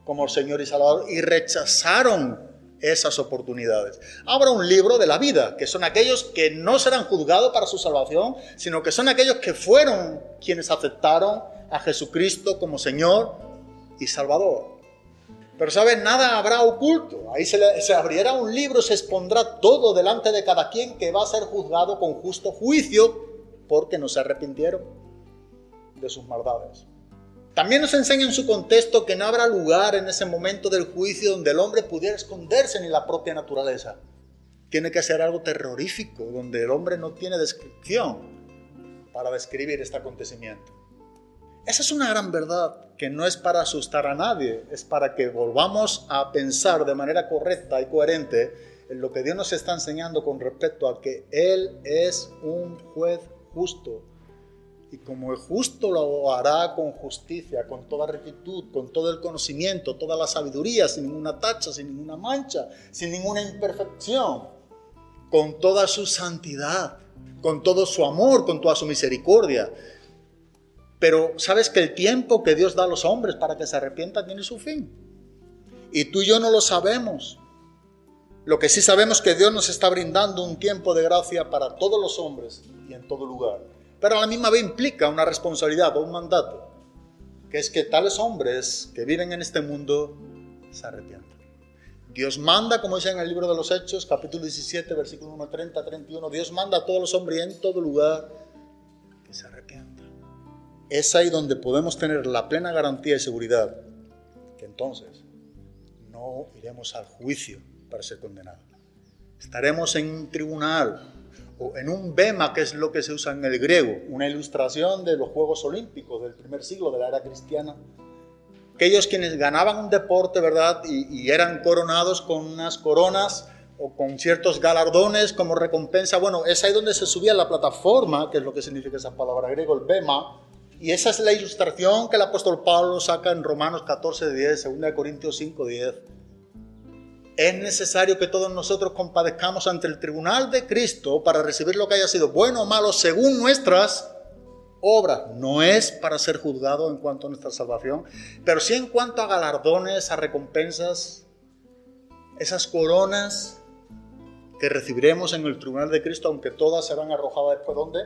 como Señor y Salvador y rechazaron esas oportunidades. Habrá un libro de la vida, que son aquellos que no serán juzgados para su salvación, sino que son aquellos que fueron quienes aceptaron a Jesucristo como Señor y Salvador. Pero ¿sabes? Nada habrá oculto. Ahí se abrirá un libro, se expondrá todo delante de cada quien, que va a ser juzgado con justo juicio porque no se arrepintieron de sus maldades. También nos enseña en su contexto que no habrá lugar en ese momento del juicio donde el hombre pudiera esconderse en la propia naturaleza. Tiene que ser algo terrorífico, donde el hombre no tiene descripción para describir este acontecimiento. Esa es una gran verdad que no es para asustar a nadie, es para que volvamos a pensar de manera correcta y coherente en lo que Dios nos está enseñando con respecto a que Él es un juez justo. Y como es justo, lo hará con justicia, con toda rectitud, con todo el conocimiento, toda la sabiduría, sin ninguna tacha, sin ninguna mancha, sin ninguna imperfección, con toda su santidad, con todo su amor, con toda su misericordia. Pero sabes que el tiempo que Dios da a los hombres para que se arrepientan tiene su fin. Y tú y yo no lo sabemos. Lo que sí sabemos es que Dios nos está brindando un tiempo de gracia para todos los hombres y en todo lugar. Pero a la misma vez implica una responsabilidad o un mandato, que es que tales hombres que viven en este mundo se arrepientan. Dios manda, como dice en el libro de los Hechos, capítulo 17, versículo 1, 30, 31, Dios manda a todos los hombres en todo lugar que se arrepientan. Es ahí donde podemos tener la plena garantía y seguridad que entonces no iremos al juicio para ser condenados. Estaremos en un tribunal o en un bema, que es lo que se usa en el griego, una ilustración de los Juegos Olímpicos del primer siglo de la era cristiana. Aquellos quienes ganaban un deporte, ¿verdad? Y eran coronados con unas coronas o con ciertos galardones como recompensa. Bueno, es ahí donde se subía a la plataforma, que es lo que significa esa palabra griego, el bema. Y esa es la ilustración que el apóstol Pablo saca en Romanos 14:10, 2 Corintios 5:10. Es necesario que todos nosotros compadezcamos ante el tribunal de Cristo para recibir lo que haya sido bueno o malo según nuestras obras. No es para ser juzgado en cuanto a nuestra salvación, pero sí en cuanto a galardones, a recompensas, esas coronas que recibiremos en el tribunal de Cristo, aunque todas serán arrojadas después, ¿dónde?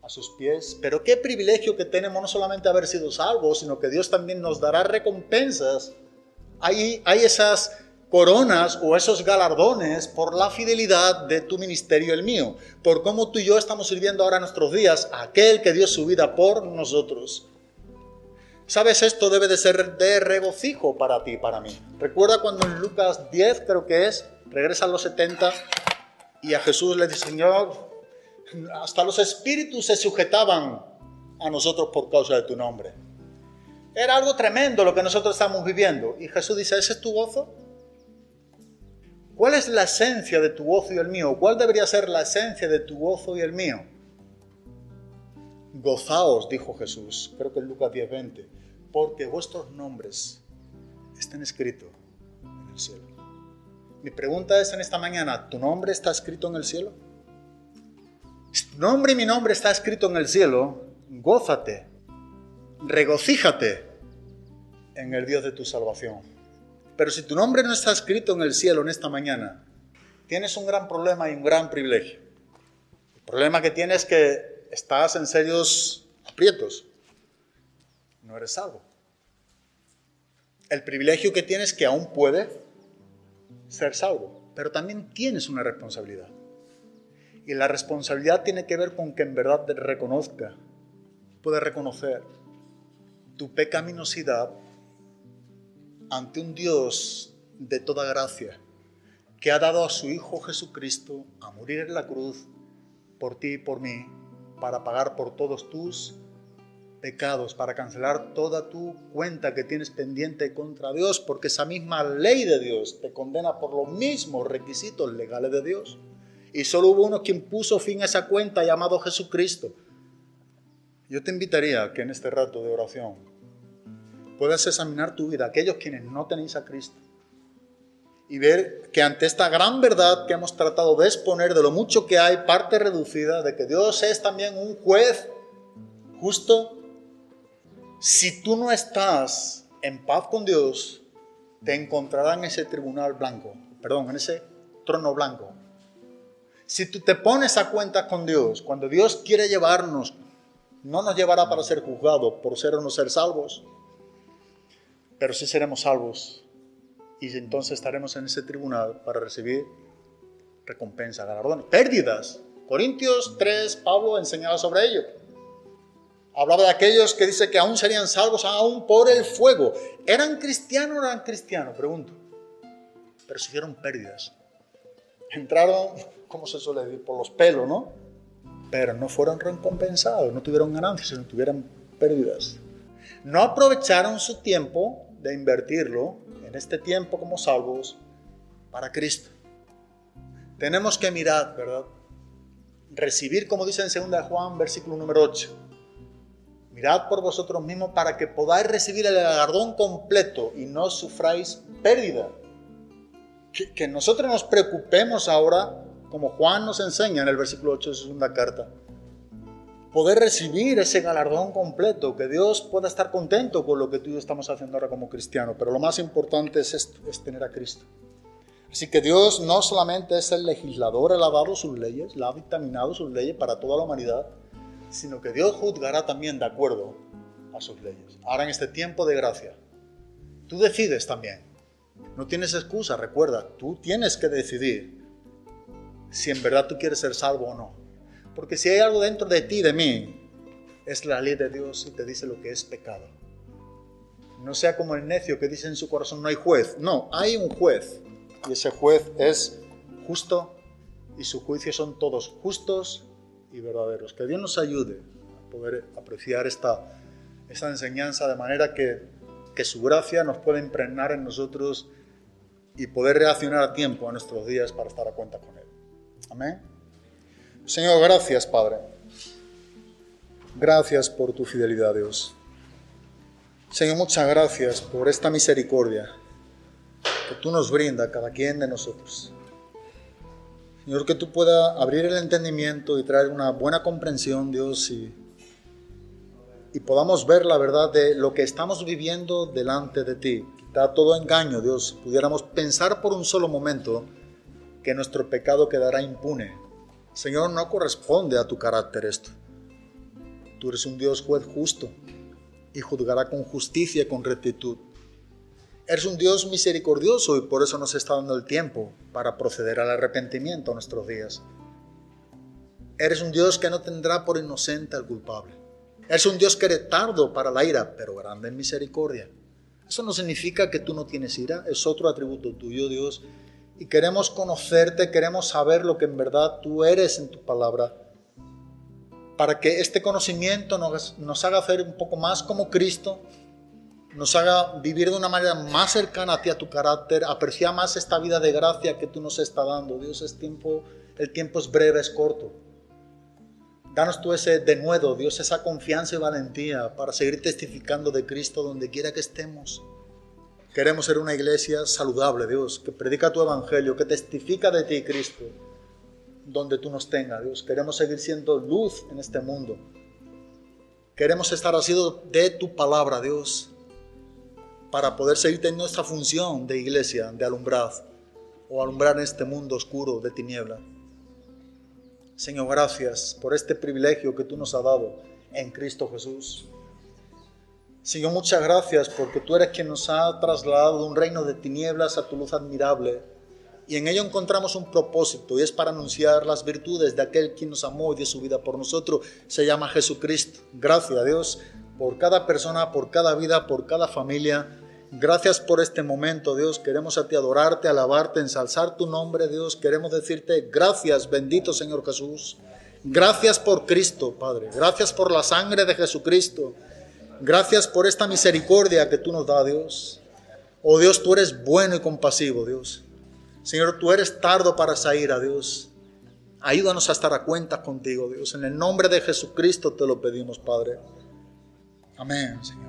A sus pies. Pero qué privilegio que tenemos, no solamente haber sido salvos, sino que Dios también nos dará recompensas. Hay esas coronas o esos galardones por la fidelidad de tu ministerio y el mío, por cómo tú y yo estamos sirviendo ahora nuestros días a aquel que dio su vida por nosotros. ¿Sabes? Esto debe de ser de regocijo para ti y para mí. Recuerda cuando en Lucas 10, creo que es, regresa a los 70 y a Jesús le dice: Señor, hasta los espíritus se sujetaban a nosotros por causa de tu nombre. Era algo tremendo lo que nosotros estamos viviendo. Y Jesús dice: ¿ese es tu gozo? ¿Cuál es la esencia de tu gozo y el mío? ¿Cuál debería ser la esencia de tu gozo y el mío? Gozaos, dijo Jesús, creo que en Lucas 10:20, porque vuestros nombres están escritos en el cielo. Mi pregunta es en esta mañana, ¿tu nombre está escrito en el cielo? Si tu nombre y mi nombre está escrito en el cielo, gózate, regocíjate en el Dios de tu salvación. Pero si tu nombre no está escrito en el cielo en esta mañana, tienes un gran problema y un gran privilegio. El problema que tienes es que estás en serios aprietos. No eres salvo. El privilegio que tienes es que aún puedes ser salvo, pero también tienes una responsabilidad. Y la responsabilidad tiene que ver con que en verdad te reconozca, puedes reconocer tu pecaminosidad ante un Dios de toda gracia, que ha dado a su Hijo Jesucristo a morir en la cruz por ti y por mí, para pagar por todos tus pecados, para cancelar toda tu cuenta que tienes pendiente contra Dios, porque esa misma ley de Dios te condena por los mismos requisitos legales de Dios. Y solo hubo uno quien puso fin a esa cuenta, llamado Jesucristo. Yo te invitaría a que en este rato de oración puedas examinar tu vida, aquellos quienes no tenéis a Cristo, y ver que ante esta gran verdad que hemos tratado de exponer, de lo mucho que hay, parte reducida, de que Dios es también un juez justo, si tú no estás en paz con Dios, te encontrará en ese tribunal blanco, en ese trono blanco. Si tú te pones a cuentas con Dios, cuando Dios quiere llevarnos, no nos llevará para ser juzgados por ser o no ser salvos, pero sí seremos salvos. Y entonces estaremos en ese tribunal para recibir recompensa, galardones, pérdidas. Corintios 3, Pablo enseñaba sobre ello. Hablaba de aquellos que dice que aún serían salvos, aún por el fuego. ¿Eran cristianos o no eran cristianos? Pregunto. Pero sufrieron pérdidas. Entraron, como se suele decir, por los pelos, ¿no? Pero no fueron recompensados, no tuvieron ganancias, sino tuvieron pérdidas. No aprovecharon su tiempo de invertirlo en este tiempo como salvos para Cristo. Tenemos que mirar, ¿verdad? Recibir, como dice en 2 Juan, versículo número 8. Mirad por vosotros mismos para que podáis recibir el galardón completo y no sufráis pérdida. Que nosotros nos preocupemos ahora, como Juan nos enseña en el versículo 8 de su segunda carta, poder recibir ese galardón completo, que Dios pueda estar contento con lo que tú y yo estamos haciendo ahora como cristianos. Pero lo más importante es esto, es tener a Cristo. Así que Dios no solamente es el legislador, Él ha dado sus leyes, Él ha dictaminado sus leyes para toda la humanidad, sino que Dios juzgará también de acuerdo a sus leyes. Ahora en este tiempo de gracia, tú decides también. No tienes excusa, recuerda, tú tienes que decidir si en verdad tú quieres ser salvo o no. Porque si hay algo dentro de ti, de mí, es la ley de Dios y te dice lo que es pecado. No sea como el necio que dice en su corazón no hay juez. No, hay un juez. Y ese juez es justo y sus juicios son todos justos y verdaderos. Que Dios nos ayude a poder apreciar esta enseñanza de manera que su gracia nos pueda impregnar en nosotros y poder reaccionar a tiempo a nuestros días para estar a cuenta con Él. Amén. Señor, gracias, Padre. Gracias por tu fidelidad, Dios. Señor, muchas gracias por esta misericordia que tú nos brindas a cada quien de nosotros. Señor, que tú puedas abrir el entendimiento y traer una buena comprensión, Dios, y podamos ver la verdad de lo que estamos viviendo delante de ti. Quita todo engaño, Dios. Pudiéramos pensar por un solo momento que nuestro pecado quedará impune. Señor, no corresponde a tu carácter esto. Tú eres un Dios juez justo y juzgará con justicia y con rectitud. Eres un Dios misericordioso y por eso nos está dando el tiempo para proceder al arrepentimiento en nuestros días. Eres un Dios que no tendrá por inocente al culpable. Eres un Dios que eres tardo para la ira, pero grande en misericordia. Eso no significa que tú no tienes ira, es otro atributo tuyo, Dios. Y queremos conocerte, queremos saber lo que en verdad tú eres en tu palabra, para que este conocimiento nos haga hacer un poco más como Cristo nos haga vivir de una manera más cercana a ti, a tu carácter, apreciar más esta vida de gracia que tú nos estás dando. Dios, el tiempo es breve, es corto. Danos tú ese denuedo, Dios, esa confianza y valentía para seguir testificando de Cristo donde quiera que estemos. Queremos ser una iglesia saludable, Dios, que predica tu evangelio, que testifica de ti, Cristo, donde tú nos tengas, Dios. Queremos seguir siendo luz en este mundo. Queremos estar asidos de tu palabra, Dios, para poder seguir teniendo nuestra función de iglesia, de alumbrar, o alumbrar en este mundo oscuro de tiniebla. Señor, gracias por este privilegio que tú nos has dado en Cristo Jesús. Señor, muchas gracias porque tú eres quien nos ha trasladado de un reino de tinieblas a tu luz admirable. Y en ello encontramos un propósito, y es para anunciar las virtudes de aquel quien nos amó y dio su vida por nosotros. Se llama Jesucristo. Gracias a Dios por cada persona, por cada vida, por cada familia. Gracias por este momento, Dios. Queremos a ti adorarte, alabarte, ensalzar tu nombre, Dios. Queremos decirte gracias, bendito Señor Jesús. Gracias por Cristo, Padre. Gracias por la sangre de Jesucristo. Gracias por esta misericordia que tú nos das, Dios. Oh Dios, tú eres bueno y compasivo, Dios. Señor, tú eres tardo para esa ira, Dios. Ayúdanos a estar a cuentas contigo, Dios. En el nombre de Jesucristo te lo pedimos, Padre. Amén, Señor.